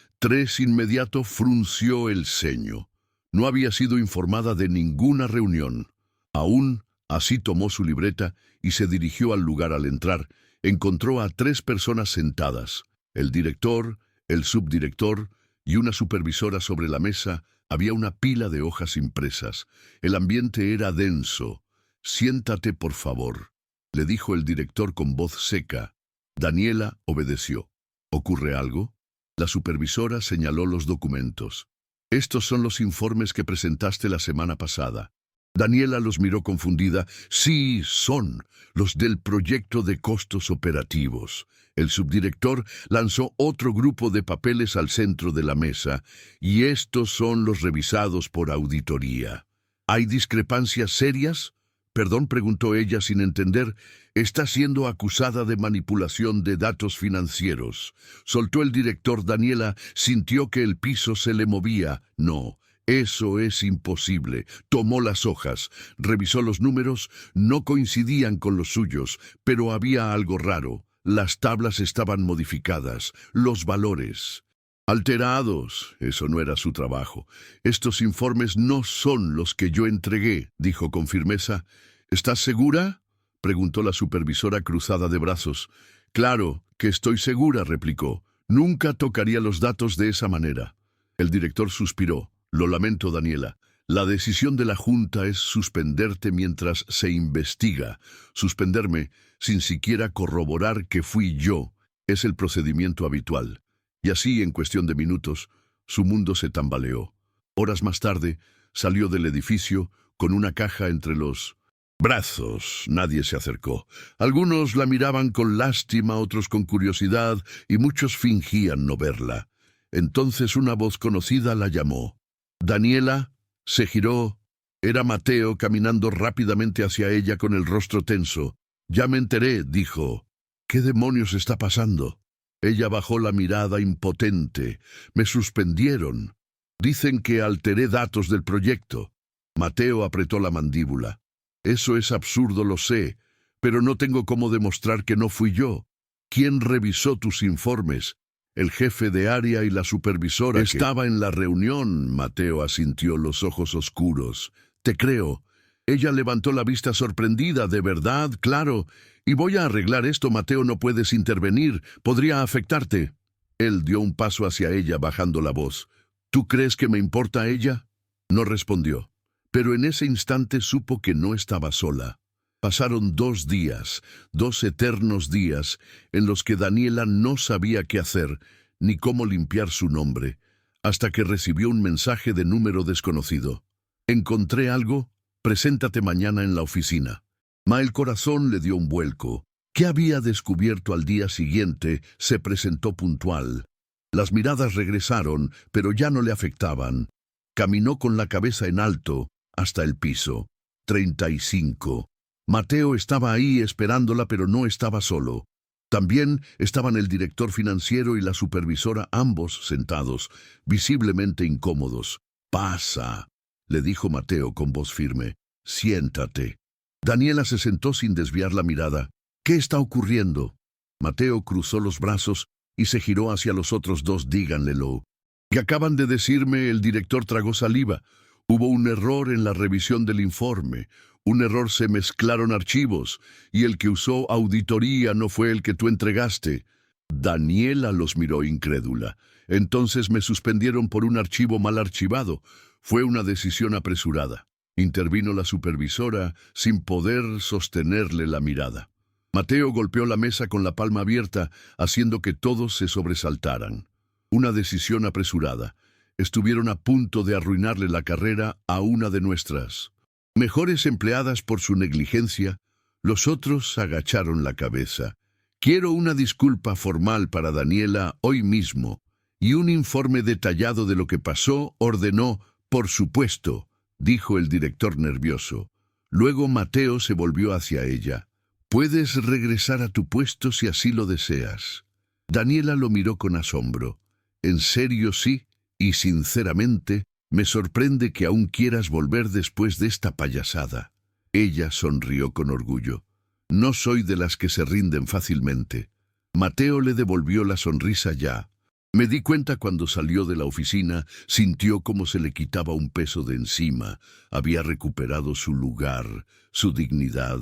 Inmediato frunció el ceño. No había sido informada de ninguna reunión. Aún así tomó su libreta y se dirigió al lugar. Al entrar, encontró a 3 personas sentadas, el director, el subdirector y una supervisora. Sobre la mesa había una pila de hojas impresas. El ambiente era denso. Siéntate, por favor, le dijo el director con voz seca. Daniela obedeció. ¿Ocurre algo? La supervisora señaló los documentos. Estos son los informes que presentaste la semana pasada. Daniela los miró confundida. Sí, son los del proyecto de costos operativos. El subdirector lanzó otro grupo de papeles al centro de la mesa, y estos son los revisados por auditoría. ¿Hay discrepancias serias? Perdón, preguntó ella sin entender. Está siendo acusada de manipulación de datos financieros. Soltó el director. Daniela sintió que el piso se le movía. No, eso es imposible. Tomó las hojas, revisó los números. No coincidían con los suyos, pero había algo raro. Las tablas estaban modificadas, los valores alterados. Eso no era su trabajo. Estos informes no son los que yo entregué, dijo con firmeza. ¿Estás segura?, preguntó la supervisora cruzada de brazos. Claro que estoy segura, replicó. Nunca tocaría los datos de esa manera. El director suspiró. Lo lamento, Daniela. La decisión de la Junta es suspenderte mientras se investiga. Suspenderme sin siquiera corroborar que fui yo es el procedimiento habitual. Y así, en cuestión de minutos, su mundo se tambaleó. Horas más tarde, salió del edificio con una caja entre los brazos. Nadie se acercó. Algunos la miraban con lástima, otros con curiosidad, y muchos fingían no verla. Entonces una voz conocida la llamó. Daniela se giró. Era Mateo caminando rápidamente hacia ella con el rostro tenso. Ya me enteré, dijo. ¿Qué demonios está pasando? Ella bajó la mirada impotente. Me suspendieron. Dicen que alteré datos del proyecto. Mateo apretó la mandíbula. Eso es absurdo, lo sé, pero no tengo cómo demostrar que no fui yo. ¿Quién revisó tus informes? El jefe de área y la supervisora. Estaba en la reunión. Mateo asintió, los ojos oscuros. Te creo. Ella levantó la vista sorprendida. ¿De verdad? Claro. Y voy a arreglar esto. Mateo, no puedes intervenir. Podría afectarte. Él dio un paso hacia ella, bajando la voz. ¿Tú crees que me importa ella? No respondió. Pero en ese instante supo que no estaba sola. Pasaron 2 días, 2 eternos días, en los que Daniela no sabía qué hacer, ni cómo limpiar su nombre, hasta que recibió un mensaje de número desconocido. ¿Encontré algo? Preséntate mañana en la oficina. El corazón le dio un vuelco. ¿Qué había descubierto al día siguiente? Se presentó puntual. Las miradas regresaron, pero ya no le afectaban. Caminó con la cabeza en alto hasta el piso. 35. Mateo estaba ahí esperándola, pero no estaba solo. También estaban el director financiero y la supervisora, ambos sentados, visiblemente incómodos. «Pasa», le dijo Mateo con voz firme. «Siéntate». Daniela se sentó sin desviar la mirada. ¿Qué está ocurriendo? Mateo cruzó los brazos y se giró hacia los otros dos. Díganlelo. Que acaban de decirme, el director tragó saliva. Hubo un error en la revisión del informe. Un error, se mezclaron archivos, y el que usó auditoría no fue el que tú entregaste. Daniela los miró incrédula. Entonces me suspendieron por un archivo mal archivado. Fue una decisión apresurada. Intervino la supervisora sin poder sostenerle la mirada. Mateo golpeó la mesa con la palma abierta, haciendo que todos se sobresaltaran. Una decisión apresurada. Estuvieron a punto de arruinarle la carrera a una de nuestras mejores empleadas por su negligencia. Los otros agacharon la cabeza. Quiero una disculpa formal para Daniela hoy mismo y un informe detallado de lo que pasó, ordenó. Por supuesto, dijo el director nervioso. Luego Mateo se volvió hacia ella. Puedes regresar a tu puesto si así lo deseas. Daniela lo miró con asombro. En serio, sí, y sinceramente, me sorprende que aún quieras volver después de esta payasada. Ella sonrió con orgullo. No soy de las que se rinden fácilmente. Mateo le devolvió la sonrisa ya. Me di cuenta cuando salió de la oficina, sintió como se le quitaba un peso de encima. Había recuperado su lugar, su dignidad,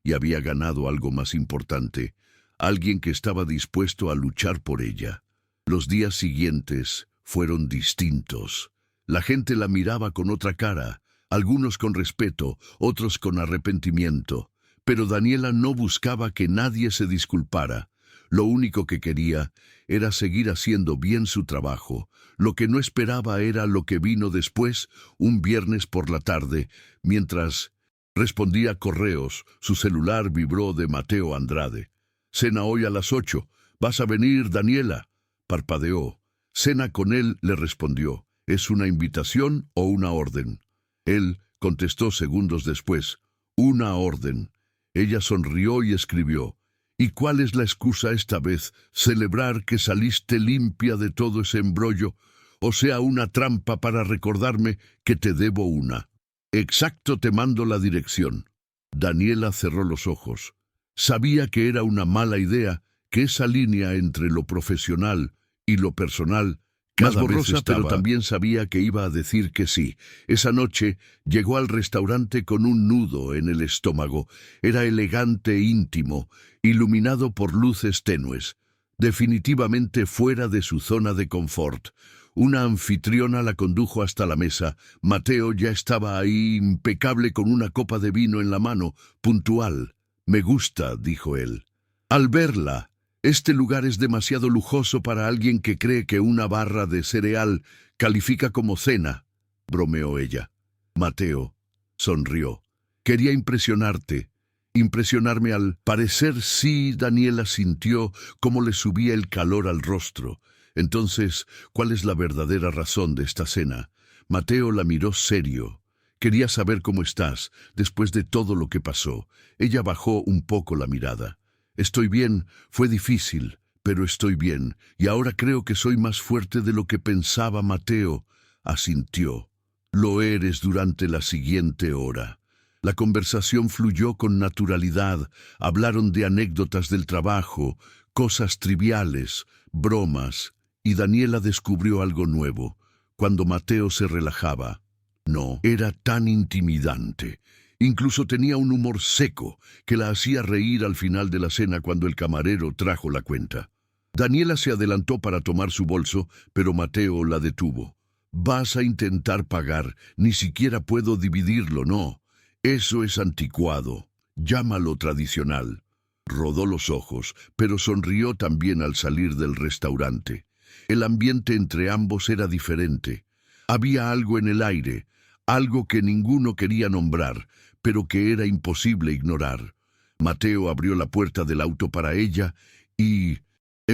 y había ganado algo más importante, alguien que estaba dispuesto a luchar por ella. Los días siguientes fueron distintos. La gente la miraba con otra cara, algunos con respeto, otros con arrepentimiento. Pero Daniela no buscaba que nadie se disculpara. Lo único que quería era seguir haciendo bien su trabajo. Lo que no esperaba era lo que vino después, un viernes por la tarde, mientras respondía correos. Su celular vibró de Mateo Andrade. «Cena hoy a las 8. ¿Vas a venir, Daniela?» Parpadeó. «Cena con él», le respondió. «¿Es una invitación o una orden?» Él contestó segundos después. «Una orden». Ella sonrió y escribió. «¿Y cuál es la excusa esta vez? ¿Celebrar que saliste limpia de todo ese embrollo? ¿O sea, una trampa para recordarme que te debo una?» «Exacto, te mando la dirección». Daniela cerró los ojos. Sabía que era una mala idea, que esa línea entre lo profesional y lo personal más borrosa, pero también sabía que iba a decir que sí. Esa noche llegó al restaurante con un nudo en el estómago. Era elegante e íntimo, iluminado por luces tenues. Definitivamente fuera de su zona de confort. Una anfitriona la condujo hasta la mesa. Mateo ya estaba ahí, impecable, con una copa de vino en la mano, puntual. «Me gusta», dijo él. Al verla, «Este lugar es demasiado lujoso para alguien que cree que una barra de cereal califica como cena», bromeó ella. Mateo sonrió. «Quería impresionarte». «Impresionarme al parecer sí», Daniela sintió cómo le subía el calor al rostro. «Entonces, ¿cuál es la verdadera razón de esta cena?» Mateo la miró serio. «Quería saber cómo estás, después de todo lo que pasó». Ella bajó un poco la mirada. «Estoy bien, fue difícil, pero estoy bien, y ahora creo que soy más fuerte de lo que pensaba». Mateo asintió. «Lo eres durante la siguiente hora». La conversación fluyó con naturalidad. Hablaron de anécdotas del trabajo, cosas triviales, bromas, y Daniela descubrió algo nuevo. Cuando Mateo se relajaba, no era tan intimidante. Incluso tenía un humor seco que la hacía reír al final de la cena cuando el camarero trajo la cuenta. Daniela se adelantó para tomar su bolso, pero Mateo la detuvo. «Vas a intentar pagar, ni siquiera puedo dividirlo, no. Eso es anticuado. Llámalo tradicional». Rodó los ojos, pero sonrió también al salir del restaurante. El ambiente entre ambos era diferente. Había algo en el aire, algo que ninguno quería nombrar, pero que era imposible ignorar. Mateo abrió la puerta del auto para ella y,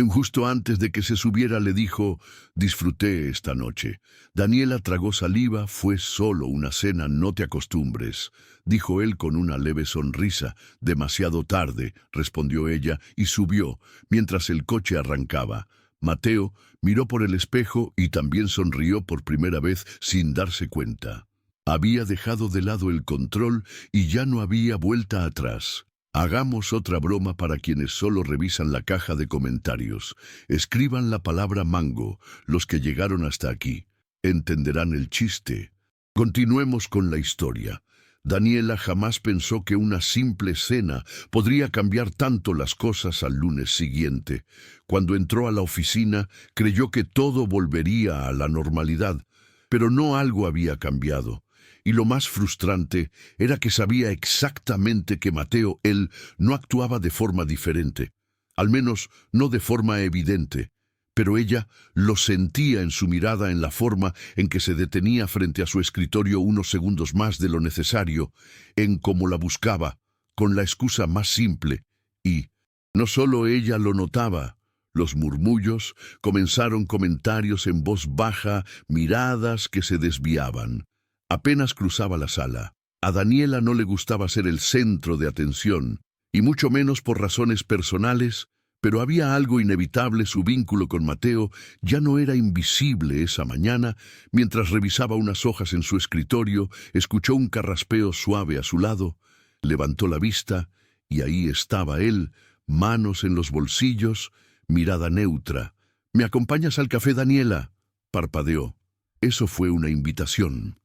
justo antes de que se subiera, le dijo: «Disfruté esta noche». Daniela tragó saliva. «Fue solo una cena, no te acostumbres», dijo él con una leve sonrisa. «Demasiado tarde», respondió ella, y subió, mientras el coche arrancaba. Mateo miró por el espejo y también sonrió por primera vez sin darse cuenta. Había dejado de lado el control y ya no había vuelta atrás. Hagamos otra broma para quienes solo revisan la caja de comentarios. Escriban la palabra mango, los que llegaron hasta aquí. Entenderán el chiste. Continuemos con la historia. Daniela jamás pensó que una simple cena podría cambiar tanto las cosas al lunes siguiente. Cuando entró a la oficina, creyó que todo volvería a la normalidad, pero no algo había cambiado. Y lo más frustrante era que sabía exactamente que Mateo, él, no actuaba de forma diferente, al menos no de forma evidente, pero ella lo sentía en su mirada, en la forma en que se detenía frente a su escritorio unos segundos más de lo necesario, en cómo la buscaba, con la excusa más simple. Y no solo ella lo notaba. Los murmullos comenzaron, comentarios en voz baja, miradas que se desviaban. Apenas cruzaba la sala. A Daniela no le gustaba ser el centro de atención, y mucho menos por razones personales, pero había algo inevitable. Su vínculo con Mateo ya no era invisible. Esa mañana, mientras revisaba unas hojas en su escritorio, escuchó un carraspeo suave a su lado, levantó la vista, y ahí estaba él, manos en los bolsillos, mirada neutra. «¿Me acompañas al café, Daniela?», parpadeó. Eso fue una invitación.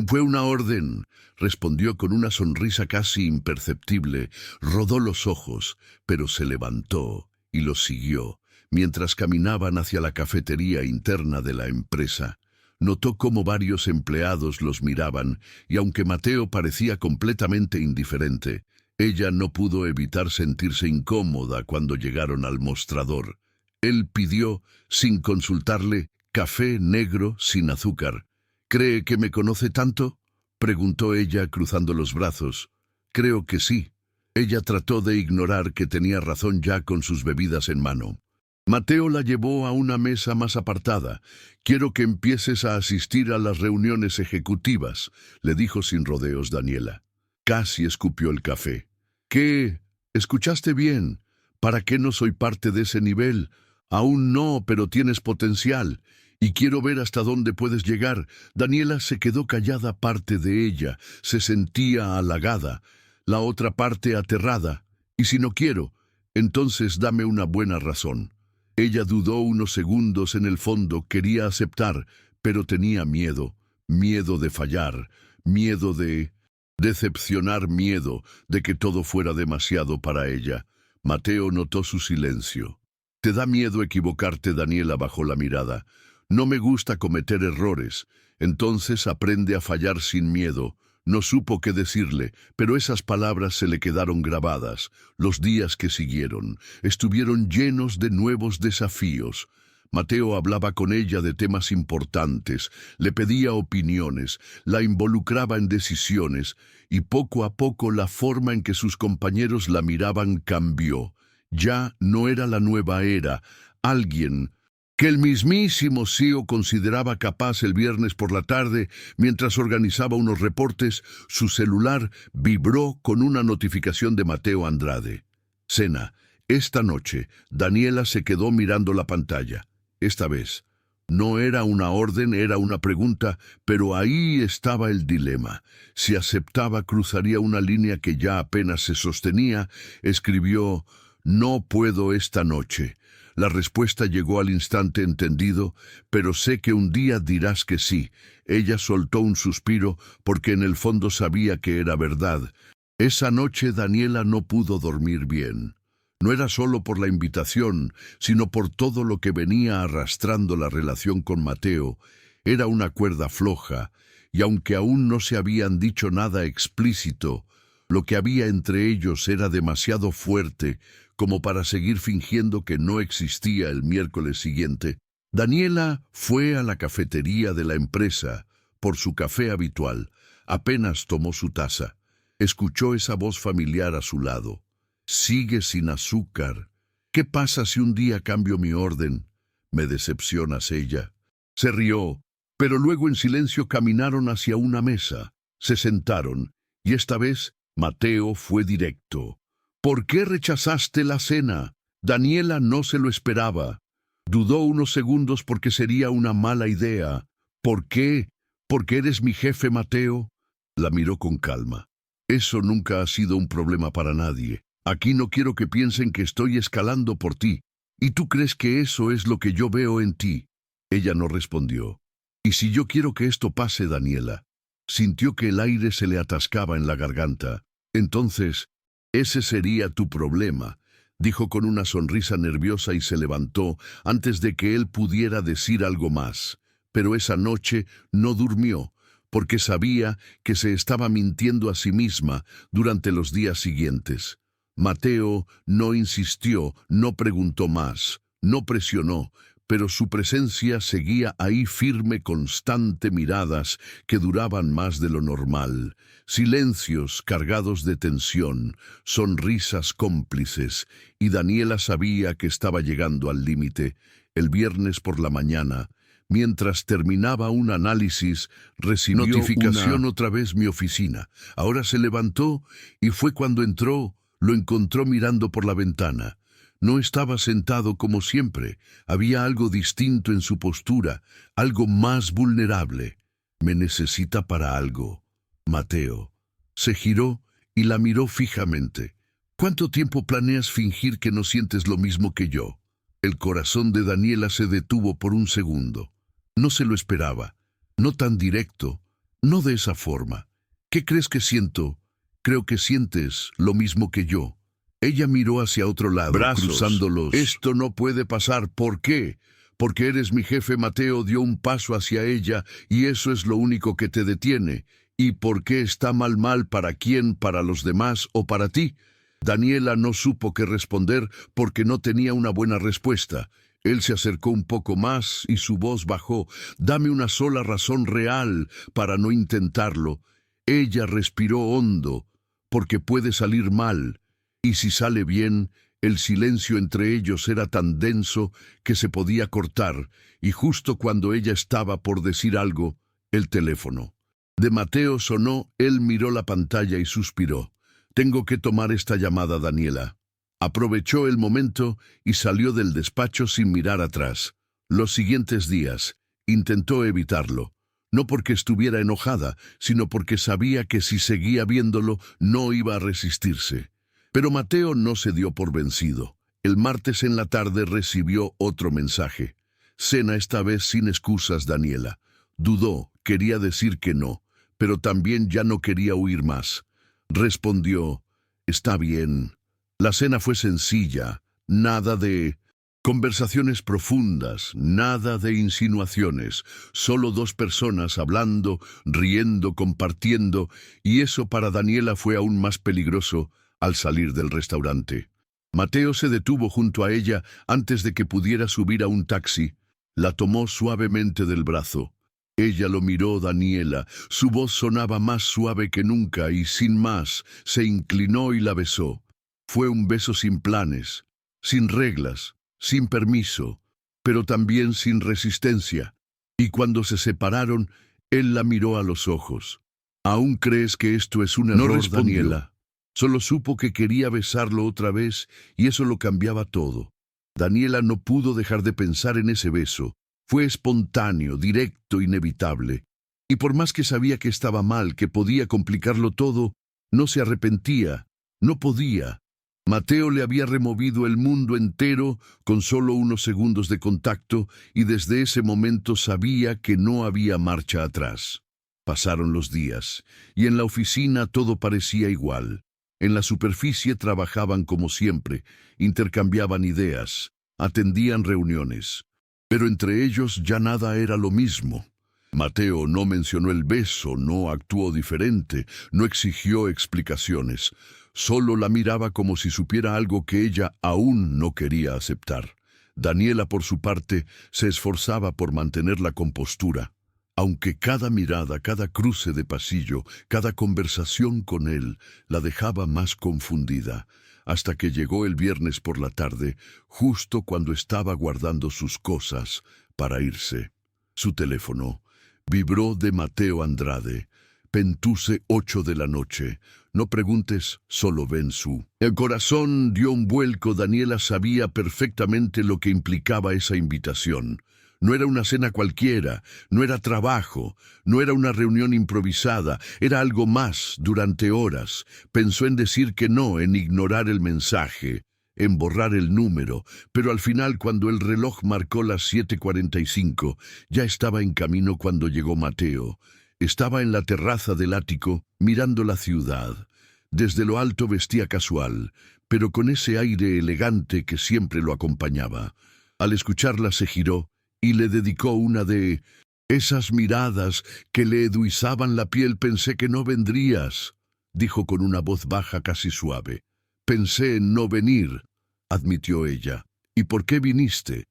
«Fue una orden», respondió con una sonrisa casi imperceptible. Rodó los ojos, pero se levantó y los siguió. Mientras caminaban hacia la cafetería interna de la empresa, notó cómo varios empleados los miraban, y aunque Mateo parecía completamente indiferente, ella no pudo evitar sentirse incómoda cuando llegaron al mostrador. Él pidió, sin consultarle, café negro sin azúcar. «¿Cree que me conoce tanto?», preguntó ella cruzando los brazos. «Creo que sí». Ella trató de ignorar que tenía razón ya con sus bebidas en mano. Mateo la llevó a una mesa más apartada. «Quiero que empieces a asistir a las reuniones ejecutivas», le dijo sin rodeos Daniela. Casi escupió el café. «¿Qué? ¿Escuchaste bien? ¿Para qué no soy parte de ese nivel? Aún no, pero tienes potencial. Y quiero ver hasta dónde puedes llegar». Daniela se quedó callada. Parte de ella se sentía halagada, la otra parte aterrada. «¿Y si no quiero? Entonces dame una buena razón». Ella dudó unos segundos. En el fondo quería aceptar, pero tenía miedo. Miedo de fallar, miedo de decepcionar, miedo de que todo fuera demasiado para ella. Mateo notó su silencio. «¿Te da miedo equivocarte?», Daniela bajó la mirada. «No me gusta cometer errores. Entonces aprende a fallar sin miedo». No supo qué decirle, pero esas palabras se le quedaron grabadas. Los días que siguieron estuvieron llenos de nuevos desafíos. Mateo hablaba con ella de temas importantes, le pedía opiniones, la involucraba en decisiones, y poco a poco la forma en que sus compañeros la miraban cambió. Ya no era la nueva era, alguien que el mismísimo CEO consideraba capaz. El viernes por la tarde, mientras organizaba unos reportes, su celular vibró con una notificación de Mateo Andrade. «Cena, esta noche». Daniela se quedó mirando la pantalla. Esta vez no era una orden, era una pregunta, pero ahí estaba el dilema. Si aceptaba, cruzaría una línea que ya apenas se sostenía. Escribió: «No puedo esta noche». La respuesta llegó al instante. «Entendido, pero sé que un día dirás que sí». Ella soltó un suspiro porque en el fondo sabía que era verdad. Esa noche Daniela no pudo dormir bien. No era solo por la invitación, sino por todo lo que venía arrastrando la relación con Mateo. Era una cuerda floja, y aunque aún no se habían dicho nada explícito, lo que había entre ellos era demasiado fuerte como para seguir fingiendo que no existía. El miércoles siguiente, Daniela fue a la cafetería de la empresa por su café habitual. Apenas tomó su taza, escuchó esa voz familiar a su lado. «Sigue sin azúcar. ¿Qué pasa si un día cambio mi orden? Me decepcionas». Ella se rió, pero luego en silencio caminaron hacia una mesa. Se sentaron, y esta vez Mateo fue directo. «¿Por qué rechazaste la cena?». Daniela no se lo esperaba. Dudó unos segundos porque sería una mala idea. «¿Por qué? ¿Porque eres mi jefe, Mateo?». La miró con calma. «Eso nunca ha sido un problema para nadie». Aquí no quiero que piensen que estoy escalando por ti, y tú crees que eso es lo que yo veo en ti. Ella no respondió. ¿Y si yo quiero que esto pase, Daniela? Sintió que el aire se le atascaba en la garganta. Entonces, ese sería tu problema, dijo con una sonrisa nerviosa y se levantó antes de que él pudiera decir algo más. Pero esa noche no durmió, porque sabía que se estaba mintiendo a sí misma durante los días siguientes. Mateo no insistió, no preguntó más, no presionó, pero su presencia seguía ahí firme, constante, miradas que duraban más de lo normal, silencios cargados de tensión, sonrisas cómplices, y Daniela sabía que estaba llegando al límite. El viernes por la mañana, mientras terminaba un análisis, recibió notificación otra vez mi oficina. Ahora se levantó y fue cuando entró, lo encontró mirando por la ventana. No estaba sentado como siempre, había algo distinto en su postura, algo más vulnerable. Me necesita para algo, Mateo. Se giró y la miró fijamente. ¿Cuánto tiempo planeas fingir que no sientes lo mismo que yo? El corazón de Daniela se detuvo por un segundo. No se lo esperaba, no tan directo, no de esa forma. ¿Qué crees que siento? Creo que sientes lo mismo que yo. Ella miró hacia otro lado, cruzándolos. Esto no puede pasar. ¿Por qué? Porque eres mi jefe. Mateo dio un paso hacia ella y eso es lo único que te detiene. ¿Y por qué está mal? ¿Para quién? ¿Para los demás o para ti? Daniela no supo qué responder porque no tenía una buena respuesta. Él se acercó un poco más y su voz bajó. Dame una sola razón real para no intentarlo. Ella respiró hondo, porque puede salir mal. Y si sale bien, el silencio entre ellos era tan denso que se podía cortar, y justo cuando ella estaba por decir algo, el teléfono de Mateo sonó. Él miró la pantalla y suspiró. Tengo que tomar esta llamada, Daniela. Aprovechó el momento y salió del despacho sin mirar atrás. Los siguientes días intentó evitarlo, no porque estuviera enojada, sino porque sabía que si seguía viéndolo no iba a resistirse. Pero Mateo no se dio por vencido. El martes en la tarde recibió otro mensaje. Cena esta vez sin excusas, Daniela. Dudó, quería decir que no, pero también ya no quería huir más. Respondió, está bien. La cena fue sencilla, nada de conversaciones profundas, nada de insinuaciones, solo dos personas hablando, riendo, compartiendo, y eso para Daniela fue aún más peligroso al salir del restaurante. Mateo se detuvo junto a ella antes de que pudiera subir a un taxi. La tomó suavemente del brazo. Ella lo miró. Daniela, su voz sonaba más suave que nunca y sin más, se inclinó y la besó. Fue un beso sin planes, sin reglas, sin permiso, pero también sin resistencia. Y cuando se separaron, él la miró a los ojos. ¿Aún crees que esto es un error, Daniela? Solo supo que quería besarlo otra vez y eso lo cambiaba todo. Daniela no pudo dejar de pensar en ese beso. Fue espontáneo, directo, inevitable. Y por más que sabía que estaba mal, que podía complicarlo todo, no se arrepentía, no podía. Mateo le había removido el mundo entero con solo unos segundos de contacto y desde ese momento sabía que no había marcha atrás. Pasaron los días y en la oficina todo parecía igual. En la superficie trabajaban como siempre, intercambiaban ideas, atendían reuniones. Pero entre ellos ya nada era lo mismo. Mateo no mencionó el beso, no actuó diferente, no exigió explicaciones. Solo la miraba como si supiera algo que ella aún no quería aceptar. Daniela, por su parte, se esforzaba por mantener la compostura. Aunque cada mirada, cada cruce de pasillo, cada conversación con él la dejaba más confundida, hasta que llegó el viernes por la tarde, justo cuando estaba guardando sus cosas para irse. Su teléfono vibró. De Mateo Andrade. Pentuse 8 de la noche. No preguntes, solo ven su. El corazón dio un vuelco. Daniela sabía perfectamente lo que implicaba esa invitación. No era una cena cualquiera, no era trabajo, no era una reunión improvisada, era algo más durante horas. Pensó en decir que no, en ignorar el mensaje, en borrar el número, pero al final, cuando el reloj marcó las 7:45, ya estaba en camino cuando llegó Mateo. Estaba en la terraza del ático, mirando la ciudad. Desde lo alto vestía casual, pero con ese aire elegante que siempre lo acompañaba. Al escucharla se giró y le dedicó una de esas miradas que le eduizaban la piel. Pensé que no vendrías, dijo con una voz baja casi suave. Pensé en no venir, admitió ella. ¿Y por qué viniste?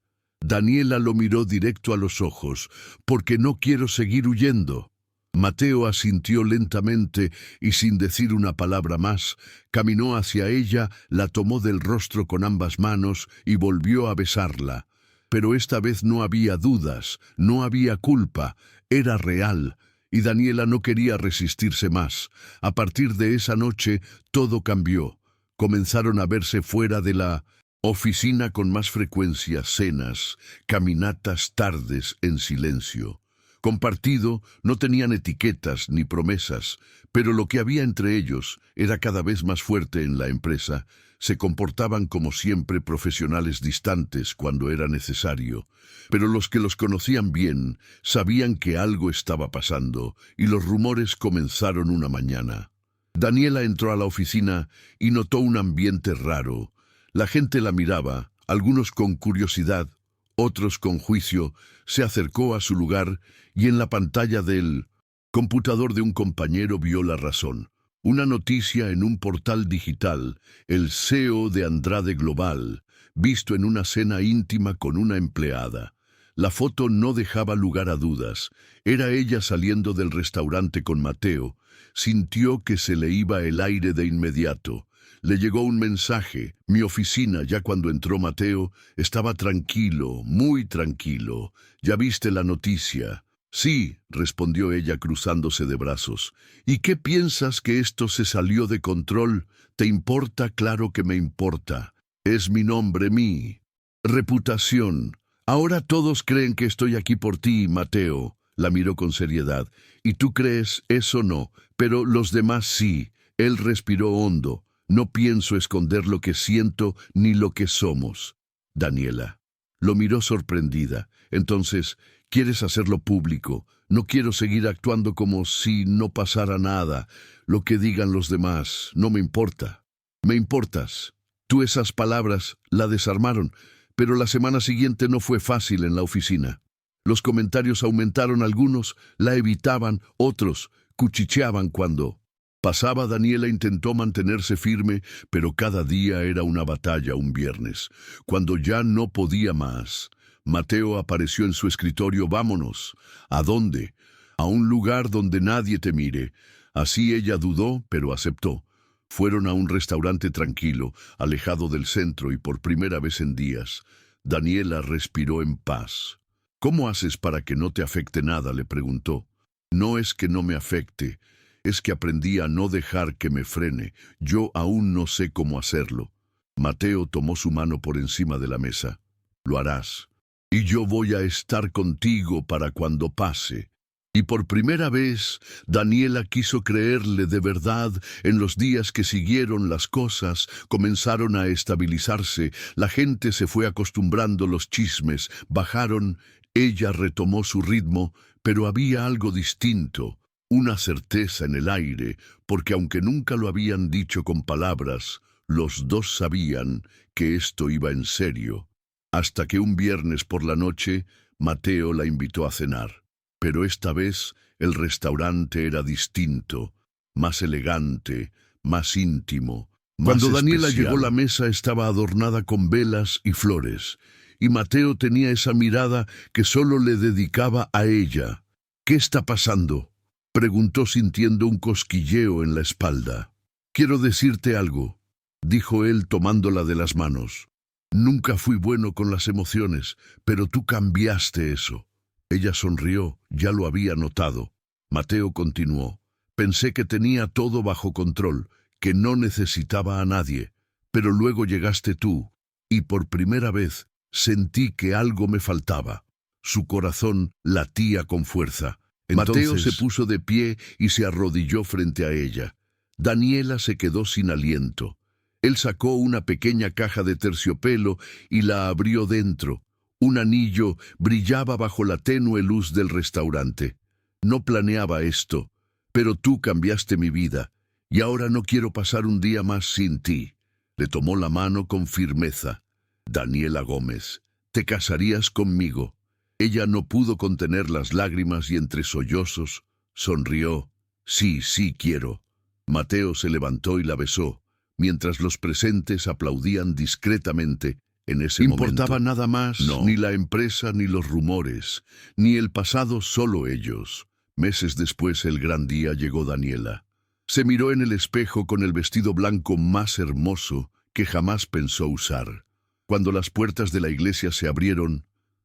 Daniela lo miró directo a los ojos. Porque no quiero seguir huyendo. Mateo asintió lentamente y sin decir una palabra más, caminó hacia ella, la tomó del rostro con ambas manos y volvió a besarla. Pero esta vez no había dudas, no había culpa, era real, y Daniela no quería resistirse más. A partir de esa noche, todo cambió. Comenzaron a verse fuera de la oficina con más frecuencia, cenas, caminatas, tardes en silencio. Compartido, no tenían etiquetas ni promesas, pero lo que había entre ellos era cada vez más fuerte en la empresa. Se comportaban como siempre, profesionales distantes cuando era necesario, pero los que los conocían bien sabían que algo estaba pasando y los rumores comenzaron una mañana. Daniela entró a la oficina y notó un ambiente raro. La gente la miraba, algunos con curiosidad, otros con juicio. Se acercó a su lugar y en la pantalla del computador de un compañero vio la razón. Una noticia en un portal digital, el CEO de Andrade Global, visto en una cena íntima con una empleada. La foto no dejaba lugar a dudas. Era ella saliendo del restaurante con Mateo. Sintió que se le iba el aire de inmediato. Le llegó un mensaje. Mi oficina, ya cuando entró Mateo, estaba tranquilo, muy tranquilo. ¿Ya viste la noticia? Sí, respondió ella cruzándose de brazos. ¿Y qué piensas que esto se salió de control? ¿Te importa? Claro que me importa. Es mi nombre, mi reputación. Ahora todos creen que estoy aquí por ti, Mateo. La miró con seriedad. ¿Y tú crees? Eso no, pero los demás sí. Él respiró hondo. No pienso esconder lo que siento ni lo que somos. Daniela lo miró sorprendida. Entonces, ¿quieres hacerlo público? No quiero seguir actuando como si no pasara nada. Lo que digan los demás no me importa. Me importas. Tú esas palabras la desarmaron, pero la semana siguiente no fue fácil en la oficina. Los comentarios aumentaron, algunos la evitaban, otros cuchicheaban cuando pasaba. Daniela intentó mantenerse firme, pero cada día era una batalla. Un viernes, cuando ya no podía más, Mateo apareció en su escritorio. Vámonos. ¿A dónde? A un lugar donde nadie te mire. Así ella dudó, pero aceptó. Fueron a un restaurante tranquilo, alejado del centro, y por primera vez en días, Daniela respiró en paz. ¿Cómo haces para que no te afecte nada?, le preguntó. No es que no me afecte, es que aprendí a no dejar que me frene. Yo aún no sé cómo hacerlo. Mateo tomó su mano por encima de la mesa. Lo harás. Y yo voy a estar contigo para cuando pase. Y por primera vez, Daniela quiso creerle de verdad. En los días que siguieron, las cosas comenzaron a estabilizarse. La gente se fue acostumbrando, los chismes bajaron. Ella retomó su ritmo, pero había algo distinto, una certeza en el aire, porque aunque nunca lo habían dicho con palabras, los dos sabían que esto iba en serio. Hasta que un viernes por la noche, Mateo la invitó a cenar. Pero esta vez el restaurante era distinto, más elegante, más íntimo, más Cuando Daniela especial. Llegó, la mesa estaba adornada con velas y flores, y Mateo tenía esa mirada que solo le dedicaba a ella. ¿Qué está pasando?, preguntó sintiendo un cosquilleo en la espalda. Quiero decirte algo, dijo él tomándola de las manos. Nunca fui bueno con las emociones, pero tú cambiaste eso. Ella sonrió, ya lo había notado. Mateo continuó. Pensé que tenía todo bajo control, que no necesitaba a nadie, pero luego llegaste tú, y por primera vez sentí que algo me faltaba. Su corazón latía con fuerza. Entonces, Mateo se puso de pie y se arrodilló frente a ella. Daniela se quedó sin aliento. Él sacó una pequeña caja de terciopelo y la abrió dentro. Un anillo brillaba bajo la tenue luz del restaurante. No planeaba esto, pero tú cambiaste mi vida, y ahora no quiero pasar un día más sin ti. Le tomó la mano con firmeza. Daniela Gómez, ¿te casarías conmigo? Ella no pudo contener las lágrimas y entre sollozos sonrió. Sí, sí quiero. Mateo se levantó y la besó, mientras los presentes aplaudían discretamente. En ese momento no importaba nada más, ni la empresa ni los rumores, ni el pasado, solo ellos. Meses después, el gran día, llegó Daniela. Se miró en el espejo con el vestido blanco más hermoso que jamás pensó usar. Cuando las puertas de la iglesia se abrieron,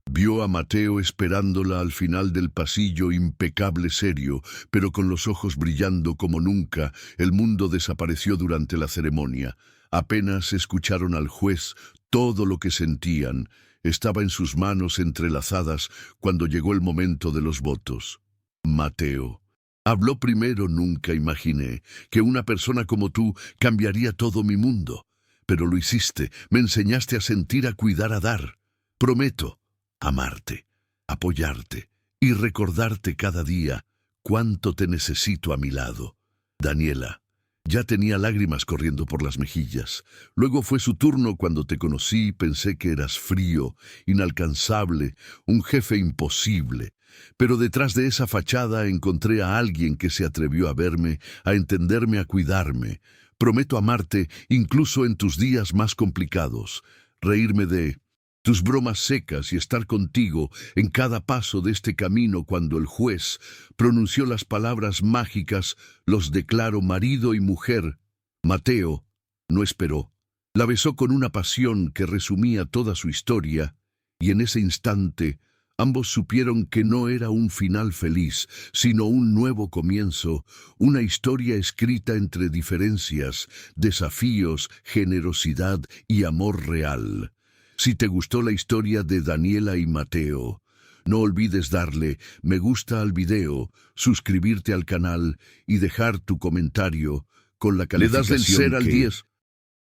vio a Mateo esperándola al final del pasillo, impecable, serio, pero con los ojos brillando como nunca. El mundo desapareció durante la ceremonia. Apenas escucharon al juez todo lo que sentían. Estaba en sus manos entrelazadas cuando llegó el momento de los votos. Mateo habló primero. Nunca imaginé que una persona como tú cambiaría todo mi mundo. Pero lo hiciste, me enseñaste a sentir, a cuidar, a dar. Prometo amarte, apoyarte y recordarte cada día cuánto te necesito a mi lado. Daniela, ya tenía lágrimas corriendo por las mejillas. Luego fue su turno. Cuando te conocí, pensé que eras frío, inalcanzable, un jefe imposible. Pero detrás de esa fachada encontré a alguien que se atrevió a verme, a entenderme, a cuidarme. Prometo amarte incluso en tus días más complicados, reírme de tus bromas secas y estar contigo en cada paso de este camino. Cuando el juez pronunció las palabras mágicas, los declaró marido y mujer, Mateo no esperó. La besó con una pasión que resumía toda su historia, y en ese instante ambos supieron que no era un final feliz, sino un nuevo comienzo, una historia escrita entre diferencias, desafíos, generosidad y amor real. Si te gustó la historia de Daniela y Mateo, no olvides darle me gusta al video, suscribirte al canal y dejar tu comentario con la calificación. Le das del 0 al 10.